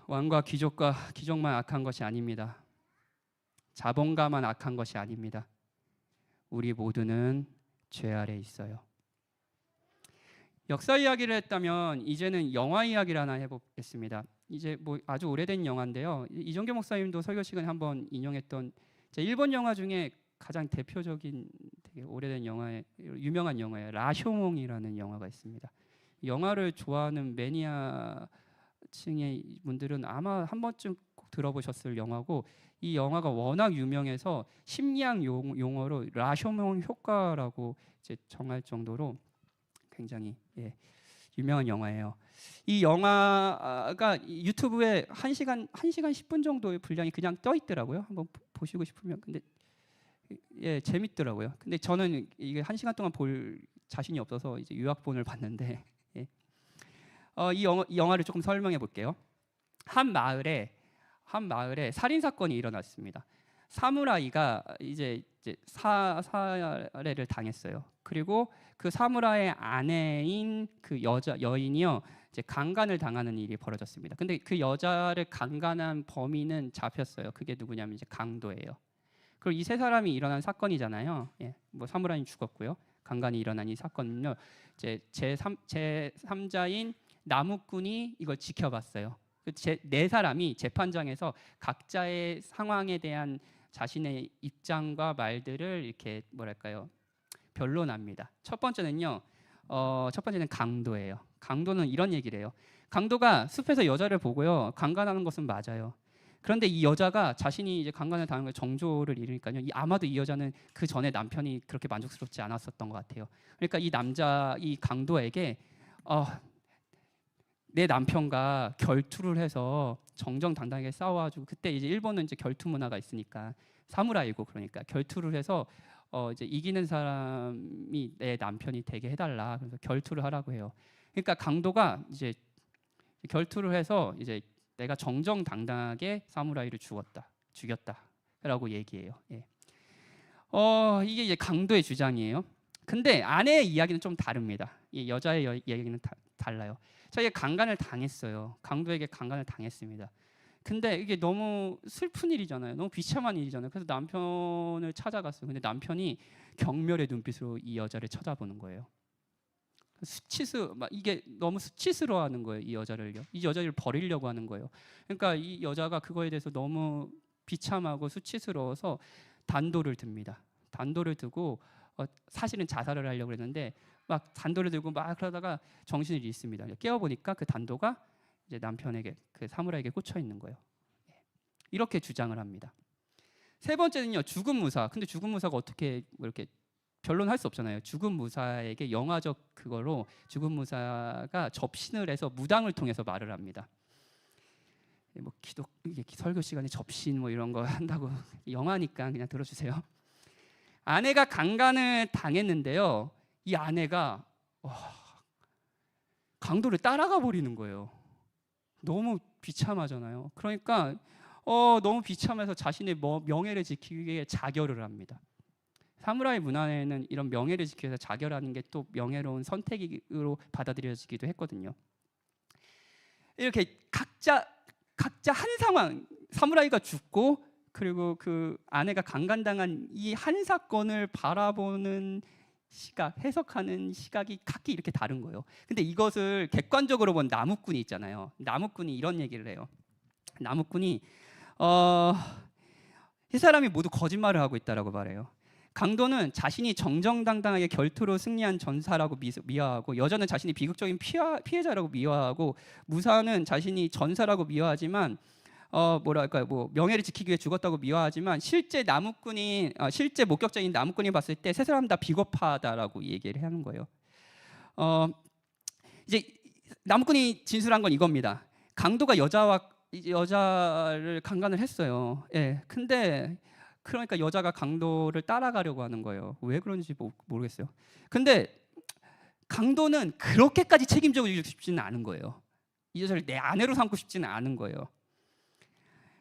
왕과 귀족만 악한 것이 아닙니다. 자본가만 악한 것이 아닙니다. 우리 모두는 죄 아래 있어요. 역사 이야기를 했다면 이제는 영화 이야기를 하나 해보겠습니다. 이제 뭐 아주 오래된 영화인데요. 이정교 목사님도 설교 시간에 한번 인용했던 일본 영화 중에 가장 대표적인 되게 오래된 유명한 영화예요. 라쇼몽이라는 영화가 있습니다. 영화를 좋아하는 매니아층의 분들은 아마 한 번쯤 꼭 들어보셨을 영화고, 이 영화가 워낙 유명해서 심리학 용어로 라쇼몽 효과라고 이제 정할 정도로 굉장히 유명한 영화예요. 이 영화가 유튜브에 1시간 10분 정도의 분량이 그냥 떠 있더라고요. 한번 보시고 싶으면. 근데 재밌더라고요. 근데 저는 이게 1시간 동안 볼 자신이 없어서 이제 요약본을 봤는데 이 영화를 조금 설명해 볼게요. 한 마을에 살인 사건이 일어났습니다. 사무라이가 이제 살해를 당했어요. 그리고 그 사무라이의 아내인 그 여인이요, 이제 강간을 당하는 일이 벌어졌습니다. 근데 그 여자를 강간한 범인은 잡혔어요. 그게 누구냐면 이제 강도예요. 그리고 이 세 사람이 일어난 사건이잖아요. 뭐 사무라이는 죽었고요. 강간이 일어난 이 사건은요, 이제 제3자인 나무꾼이 이걸 지켜봤어요. 네 사람이 재판장에서 각자의 상황에 대한 자신의 입장과 말들을 이렇게 변론합니다. 첫 번째는 강도예요. 강도는 이런 얘기를 해요. 강도가 숲에서 여자를 보고요, 강간하는 것은 맞아요. 그런데 이 여자가 자신이 이제 강간을 당한 걸 정조를 이루니까요, 아마도 이 여자는 그 전에 남편이 그렇게 만족스럽지 않았었던 것 같아요. 그러니까 이 강도에게 내 남편과 결투를 해서 정정당당하게 싸워가지고, 그때 이제 일본은 이제 결투 문화가 있으니까 사무라이고, 그러니까 결투를 해서 이제 이기는 사람이 내 남편이 되게 해달라. 그래서 결투를 하라고 해요. 그러니까 강도가 이제 결투를 해서 이제 내가 정정당당하게 사무라이를 죽였다라고 얘기해요. 이게 이제 강도의 주장이에요. 근데 아내의 이야기는 좀 다릅니다. 이 여자의 이야기는 달라요. 자기가 강간을 당했어요. 강도에게 강간을 당했습니다. 근데 이게 너무 슬픈 일이잖아요. 너무 비참한 일이잖아요. 그래서 남편을 찾아갔어요. 근데 남편이 경멸의 눈빛으로 이 여자를 쳐다보는 거예요. 이게 너무 수치스러워하는 거예요. 이 여자를 버리려고 하는 거예요. 그러니까 이 여자가 그거에 대해서 너무 비참하고 수치스러워서 단도를 듭니다. 단도를 두고 사실은 자살을 하려고 했는데 막 단도를 들고 막 그러다가 정신을 잃습니다. 깨어보니까 그 단도가 이제 남편에게, 그 사무라이에게 꽂혀 있는 거예요. 이렇게 주장을 합니다. 세 번째는요, 죽음 무사. 근데 죽음 무사가 어떻게 이렇게 변론할 수 없잖아요. 죽음 무사에게 영화적 그거로 죽음 무사가 접신을 해서 무당을 통해서 말을 합니다. 뭐 설교 시간에 접신 뭐 이런 거 한다고, 영화니까 그냥 들어주세요. 아내가 강간을 당했는데요, 이 아내가 강도를 따라가 버리는 거예요. 너무 비참하잖아요. 그러니까 너무 비참해서 자신의 명예를 지키기 위해 자결을 합니다. 사무라이 문화에는 이런 명예를 지키기 위해서 자결하는 게 또 명예로운 선택으로 받아들여지기도 했거든요. 이렇게 각자 한 상황, 사무라이가 죽고 그리고 그 아내가 강간당한 이 한 사건을 바라보는 시각, 해석하는 시각이 각기 이렇게 다른 거예요. 근데 이것을 객관적으로 본 나무꾼이 있잖아요. 나무꾼이 이런 얘기를 해요. 나무꾼이 이 사람이 모두 거짓말을 하고 있다라고 말해요. 강도는 자신이 정정당당하게 결투로 승리한 전사라고 미화하고, 여자는 자신이 비극적인 피해자라고 미화하고, 무사는 자신이 전사라고 미화하지만 명예를 지키기 위해 죽었다고 미화하지만, 실제 목격자인 나무꾼이 봤을 때 세 사람 다 비겁하다라고 얘기를 하는 거예요. 이제 나무꾼이 진술한 건 이겁니다. 강도가 여자를 강간을 했어요. 예. 근데 그러니까 여자가 강도를 따라가려고 하는 거예요. 왜 그런지 모르겠어요. 근데 강도는 그렇게까지 책임져 주고 싶지는 않은 거예요. 이 여자를 내 아내로 삼고 싶지는 않은 거예요.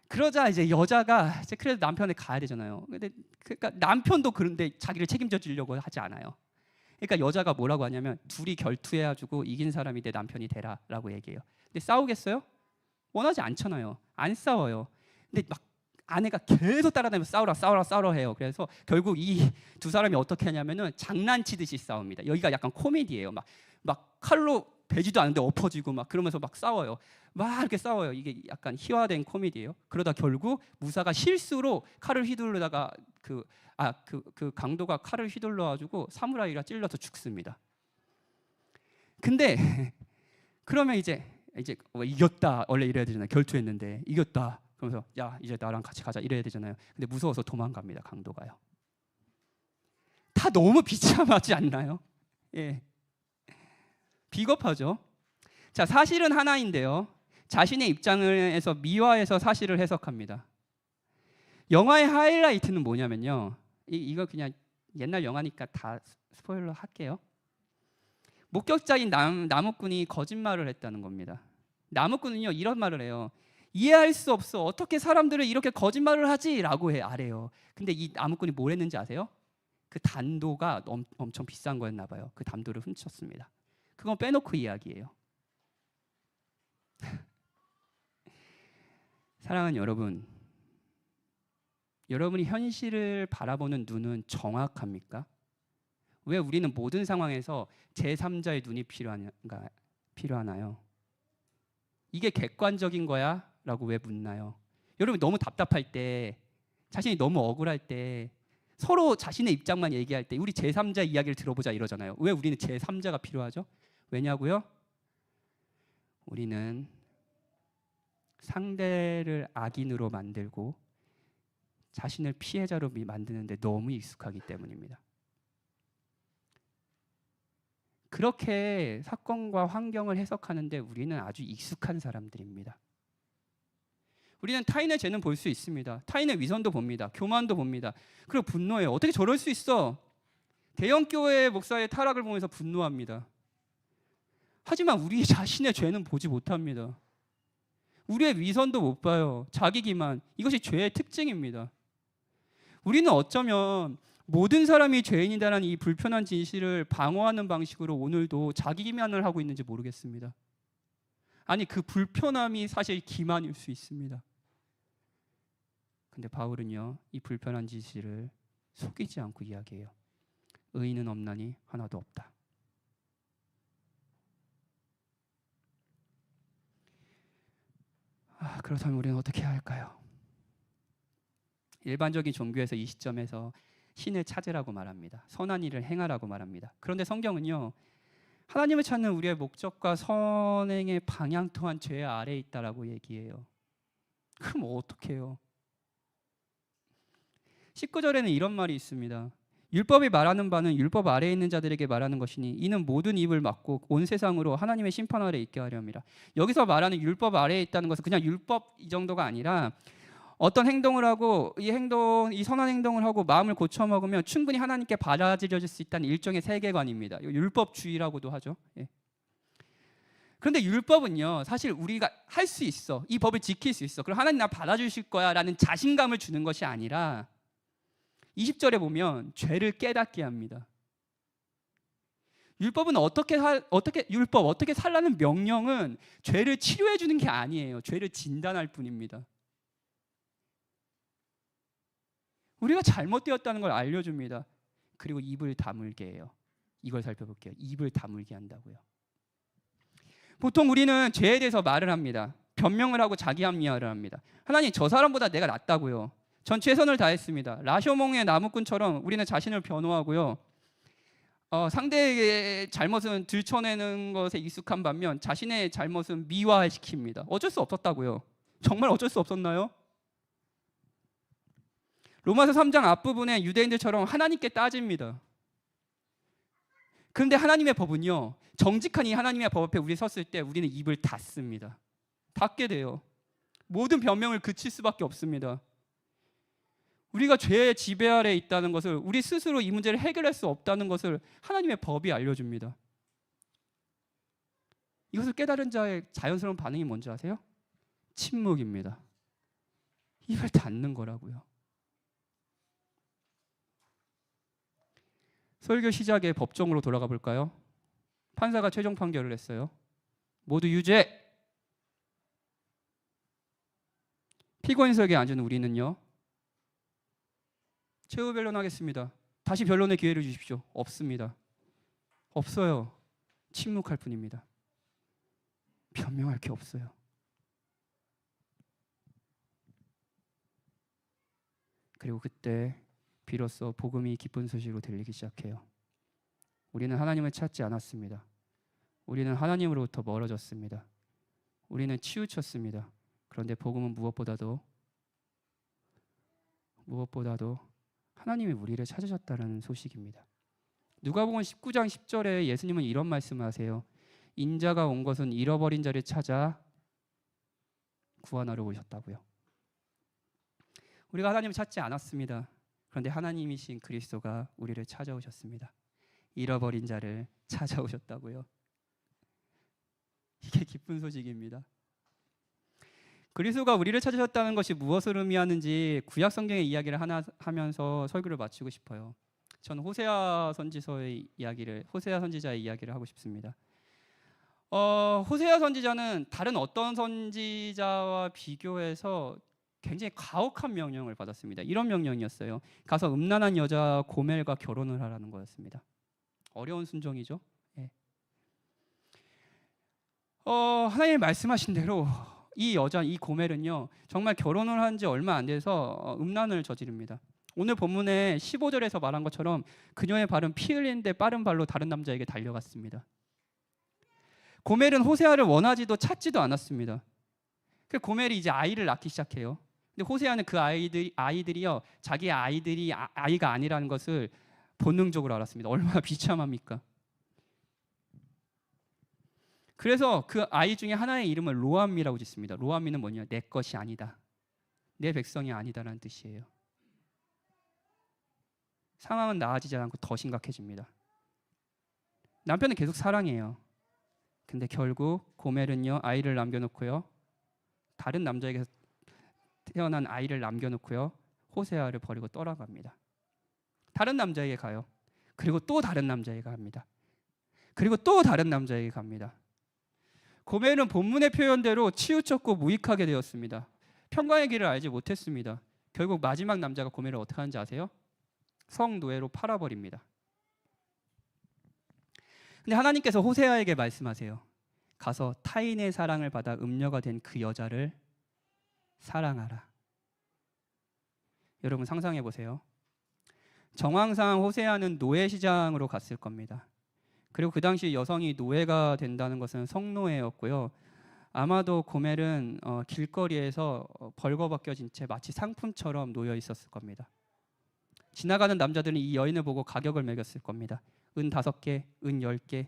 그러자 이제 여자가 이제 그래도 남편에 가야 되잖아요. 근데 그러니까 남편도 그런데 자기를 책임져 주려고 하지 않아요. 그러니까 여자가 뭐라고 하냐면 둘이 결투해가지고 이긴 사람이 내 남편이 되라라고 얘기해요. 근데 싸우겠어요? 원하지 않잖아요. 안 싸워요. 근데 막 아내가 계속 따라다니면서 싸우라 해요. 그래서 결국 이 두 사람이 어떻게 하냐면은 장난치듯이 싸웁니다. 여기가 약간 코미디예요. 막 칼로 베지도 않는데 엎어지고 막 그러면서 막 싸워요. 막 이렇게 싸워요. 이게 약간 희화된 코미디예요. 그러다 결국 무사가 실수로 칼을 휘둘르다가 그 강도가 칼을 휘둘러 가지고 사무라이가 찔러서 죽습니다. 근데 그러면 이제 이겼다. 원래 이래야 되잖아요. 결투했는데 이겼다. 그러면서 야 이제 나랑 같이 가자 이래야 되잖아요. 근데 무서워서 도망갑니다. 강도가요. 다 너무 비참하지 않나요? 예, 비겁하죠. 자, 사실은 하나인데요. 자신의 입장에서 미화해서 사실을 해석합니다. 영화의 하이라이트는 뭐냐면요. 이거 그냥 옛날 영화니까 다 스포일러 할게요. 목격자인 나무꾼이 거짓말을 했다는 겁니다. 나무꾼은요 이런 말을 해요. 이해할 수 없어. 어떻게 사람들을 이렇게 거짓말을 하지라고 아래요. 근데 이 나무꾼이 뭘 했는지 아세요? 그 단도가 엄청 비싼 거였나 봐요. 그 단도를 훔쳤습니다. 그건 빼놓고 이야기예요. 사랑하는 여러분, 여러분이 현실을 바라보는 눈은 정확합니까? 왜 우리는 모든 상황에서 제3자의 눈이 필요하나요? 이게 객관적인 거야? 라고 왜 묻나요? 여러분 너무 답답할 때, 자신이 너무 억울할 때, 서로 자신의 입장만 얘기할 때 우리 제3자 이야기를 들어보자 이러잖아요. 왜 우리는 제3자가 필요하죠? 왜냐고요? 우리는 상대를 악인으로 만들고 자신을 피해자로 만드는데 너무 익숙하기 때문입니다. 그렇게 사건과 환경을 해석하는데 우리는 아주 익숙한 사람들입니다. 우리는 타인의 죄는 볼 수 있습니다. 타인의 위선도 봅니다. 교만도 봅니다. 그리고 분노해요. 어떻게 저럴 수 있어? 대형교회 목사의 타락을 보면서 분노합니다. 하지만 우리 자신의 죄는 보지 못합니다. 우리의 위선도 못 봐요. 자기 기만. 이것이 죄의 특징입니다. 우리는 어쩌면 모든 사람이 죄인이다라는 이 불편한 진실을 방어하는 방식으로 오늘도 자기 기만을 하고 있는지 모르겠습니다. 아니 그 불편함이 사실 기만일 수 있습니다. 근데 바울은요 이 불편한 진실을 속이지 않고 이야기해요. 의인은 없나니 하나도 없다. 그렇다면 우리는 어떻게 해야 할까요? 일반적인 종교에서 이 시점에서 신을 찾으라고 말합니다. 선한 일을 행하라고 말합니다. 그런데 성경은요 하나님을 찾는 우리의 목적과 선행의 방향 또한 죄 아래에 있다라고 얘기해요. 그럼 어떻게 해요? 19절에는 이런 말이 있습니다. 율법이 말하는 바는 율법 아래에 있는 자들에게 말하는 것이니 이는 모든 입을 막고 온 세상으로 하나님의 심판 아래에 있게 하려 함이라. 여기서 말하는 율법 아래에 있다는 것은 그냥 율법 이 정도가 아니라 어떤 행동을 하고 이 선한 행동을 하고 마음을 고쳐 먹으면 충분히 하나님께 받아들여질 수 있다는 일종의 세계관입니다. 율법주의라고도 하죠. 예. 그런데 율법은요 사실 우리가 할 수 있어. 이 법을 지킬 수 있어. 그럼 하나님 나 받아주실 거야 라는 자신감을 주는 것이 아니라 20절에 보면 죄를 깨닫게 합니다. 율법은 어떻게 살라는 명령은 죄를 치료해 주는 게 아니에요. 죄를 진단할 뿐입니다. 우리가 잘못되었다는 걸 알려줍니다. 그리고 입을 다물게 해요. 이걸 살펴볼게요. 입을 다물게 한다고요. 보통 우리는 죄에 대해서 말을 합니다. 변명을 하고 자기 합리화를 합니다. 하나님 저 사람보다 내가 낫다고요. 전 최선을 다했습니다. 라쇼몽의 나무꾼처럼 우리는 자신을 변호하고요. 상대의 잘못은 들춰내는 것에 익숙한 반면 자신의 잘못은 미화시킵니다. 어쩔 수 없었다고요. 정말 어쩔 수 없었나요? 로마서 3장 앞부분에 유대인들처럼 하나님께 따집니다. 그런데 하나님의 법은요 정직한 이 하나님의 법 앞에 우리 섰을 때 우리는 입을 닫습니다. 닫게 돼요. 모든 변명을 그칠 수밖에 없습니다. 우리가 죄의 지배 아래에 있다는 것을, 우리 스스로 이 문제를 해결할 수 없다는 것을 하나님의 법이 알려줍니다. 이것을 깨달은 자의 자연스러운 반응이 뭔지 아세요? 침묵입니다. 입을 닫는 거라고요. 설교 시작에 법정으로 돌아가 볼까요? 판사가 최종 판결을 했어요. 모두 유죄. 피고인석에 앉은 우리는요, 최후 변론하겠습니다. 다시 변론의 기회를 주십시오. 없습니다. 없어요. 침묵할 뿐입니다. 변명할 게 없어요. 그리고 그때 비로소 복음이 기쁜 소식으로 들리기 시작해요. 우리는 하나님을 찾지 않았습니다. 우리는 하나님으로부터 멀어졌습니다. 우리는 치우쳤습니다. 그런데 복음은 무엇보다도 하나님이 우리를 찾으셨다는 소식입니다. 누가복음 19장 10절에 예수님은 이런 말씀을 하세요. 인자가 온 것은 잃어버린 자를 찾아 구원하러 오셨다고요. 우리가 하나님을 찾지 않았습니다. 그런데 하나님이신 그리스도가 우리를 찾아오셨습니다. 잃어버린 자를 찾아오셨다고요. 이게 기쁜 소식입니다. 그리스도가 우리를 찾으셨다는 것이 무엇을 의미하는지 구약 성경의 이야기를 하나 하면서 설교를 마치고 싶어요. 저는 호세아 선지자의 이야기를 하고 싶습니다. 호세아 선지자는 다른 어떤 선지자와 비교해서 굉장히 가혹한 명령을 받았습니다. 이런 명령이었어요. 가서 음란한 여자 고멜과 결혼을 하라는 거였습니다. 어려운 순종이죠. 예. 하나님이 말씀하신 대로 이 고멜은요, 정말 결혼을 한 지 얼마 안 돼서 음란을 저지릅니다. 오늘 본문에 15절에서 말한 것처럼 그녀의 발은 피 흘리는데 빠른 발로 다른 남자에게 달려갔습니다. 고멜은 호세아를 원하지도 찾지도 않았습니다. 그 고멜이 이제 아이를 낳기 시작해요. 근데 호세아는 그 아이들이요, 자기의 아이들이 아이가 아니라는 것을 본능적으로 알았습니다. 얼마나 비참합니까? 그래서 그 아이 중에 하나의 이름을 로암미라고 짓습니다. 로암미는 뭐냐? 내 것이 아니다. 내 백성이 아니다라는 뜻이에요. 상황은 나아지지 않고 더 심각해집니다. 남편은 계속 사랑해요. 근데 결국 고멜은요, 아이를 남겨놓고요, 다른 남자에게 태어난 아이를 남겨놓고요, 호세아를 버리고 떠나갑니다. 다른 남자에게 가요. 그리고 또 다른 남자에게 갑니다. 그리고 또 다른 남자에게 갑니다. 고멜은 본문의 표현대로 치우쳤고 무익하게 되었습니다. 평강의 길을 알지 못했습니다. 결국 마지막 남자가 고멜을 어떻게 하는지 아세요? 성노예로 팔아버립니다. 근데 하나님께서 호세아에게 말씀하세요. 가서 타인의 사랑을 받아 음녀가 된 그 여자를 사랑하라. 여러분 상상해 보세요. 정황상 호세아는 노예시장으로 갔을 겁니다. 그리고 그 당시 여성이 노예가 된다는 것은 성노예였고요. 아마도 고멜은 길거리에서 벌거벗겨진 채 마치 상품처럼 놓여 있었을 겁니다. 지나가는 남자들은 이 여인을 보고 가격을 매겼을 겁니다. 은 5개, 은 10개.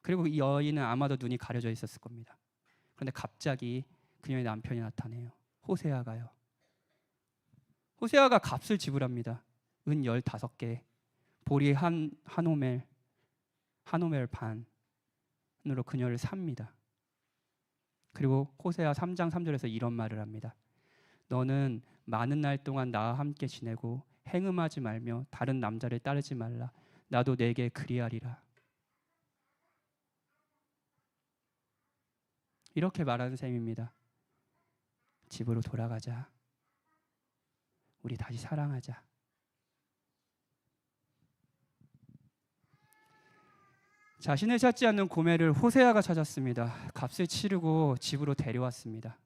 그리고 이 여인은 아마도 눈이 가려져 있었을 겁니다. 그런데 갑자기 그녀의 남편이 나타나요. 호세아가요. 호세아가 값을 지불합니다. 은 15개, 보리 한 오멜 반으로 그녀를 삽니다. 그리고 호세아 3장 3절에서 이런 말을 합니다. 너는 많은 날 동안 나와 함께 지내고 행음하지 말며 다른 남자를 따르지 말라. 나도 내게 그리하리라. 이렇게 말하는 셈입니다. 집으로 돌아가자. 우리 다시 사랑하자. 자신을 찾지 않는 고멜을 호세아가 찾았습니다. 값을 치르고 집으로 데려왔습니다.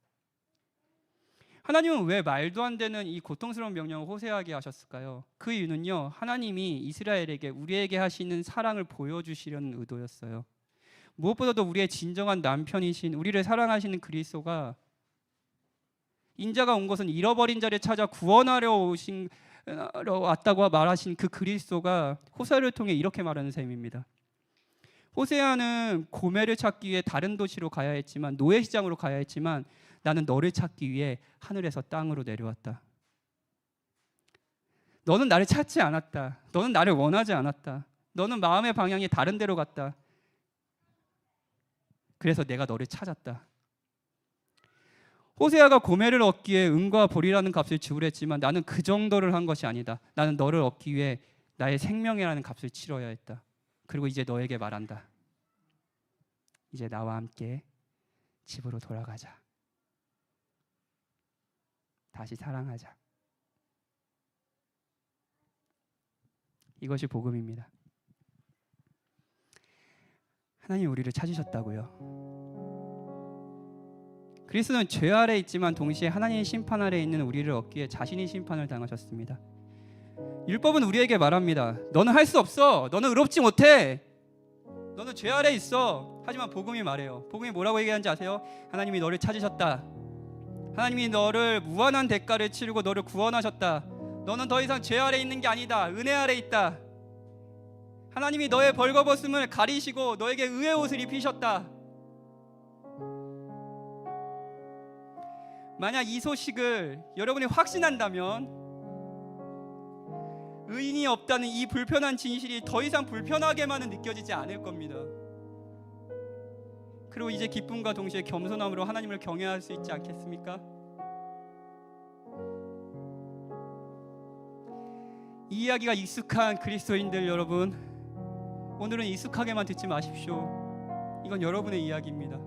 하나님은 왜 말도 안 되는 이 고통스러운 명령을 호세아에게 하셨을까요? 그 이유는요, 하나님이 이스라엘에게 우리에게 하시는 사랑을 보여주시려는 의도였어요. 무엇보다도 우리의 진정한 남편이신, 우리를 사랑하시는 그리스도가, 인자가 온 것은 잃어버린 자를 찾아 구원하러 왔다고 말하신 그 그리스도가 호세아를 통해 이렇게 말하는 셈입니다. 호세아는 고멜을 찾기 위해 다른 도시로 가야 했지만, 노예시장으로 가야 했지만, 나는 너를 찾기 위해 하늘에서 땅으로 내려왔다. 너는 나를 찾지 않았다. 너는 나를 원하지 않았다. 너는 마음의 방향이 다른 데로 갔다. 그래서 내가 너를 찾았다. 호세아가 고멜을 얻기 위해 은과 보리라는 값을 지불했지만 나는 그 정도를 한 것이 아니다. 나는 너를 얻기 위해 나의 생명이라는 값을 치러야 했다. 그리고 이제 너에게 말한다. 이제 나와 함께 집으로 돌아가자. 다시 사랑하자. 이것이 복음입니다. 하나님 우리를 찾으셨다고요. 그리스도는 죄 아래 있지만 동시에 하나님의 심판 아래 있는 우리를 얻기 위해 자신이 심판을 당하셨습니다. 율법은 우리에게 말합니다. 너는 할 수 없어. 너는 의롭지 못해. 너는 죄 아래 있어. 하지만 복음이 말해요. 복음이 뭐라고 얘기하는지 아세요? 하나님이 너를 찾으셨다. 하나님이 너를 무한한 대가를 치르고 너를 구원하셨다. 너는 더 이상 죄 아래 있는 게 아니다. 은혜 아래 있다. 하나님이 너의 벌거벗음을 가리시고 너에게 의의 옷을 입히셨다. 만약 이 소식을 여러분이 확신한다면 의인이 없다는 이 불편한 진실이 더 이상 불편하게만은 느껴지지 않을 겁니다. 그리고 이제 기쁨과 동시에 겸손함으로 하나님을 경외할 수 있지 않겠습니까? 이 이야기가 익숙한 그리스도인들 여러분, 오늘은 익숙하게만 듣지 마십시오. 이건 여러분의 이야기입니다.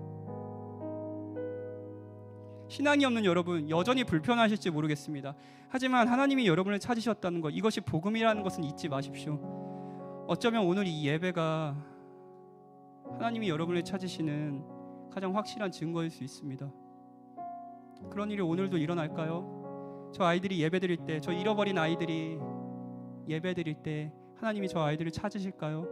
신앙이 없는 여러분, 여전히 불편하실지 모르겠습니다. 하지만 하나님이 여러분을 찾으셨다는 것, 이것이 복음이라는 것은 잊지 마십시오. 어쩌면 오늘 이 예배가 하나님이 여러분을 찾으시는 가장 확실한 증거일 수 있습니다. 그런 일이 오늘도 일어날까요? 저 아이들이 예배드릴 때, 저 잃어버린 아이들이 예배드릴 때 하나님이 저 아이들을 찾으실까요?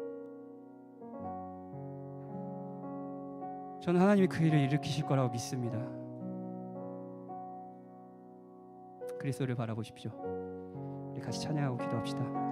저는 하나님이 그 일을 일으키실 거라고 믿습니다. 그리스도를 바라보십시오. 우리 같이 찬양하고 기도합시다.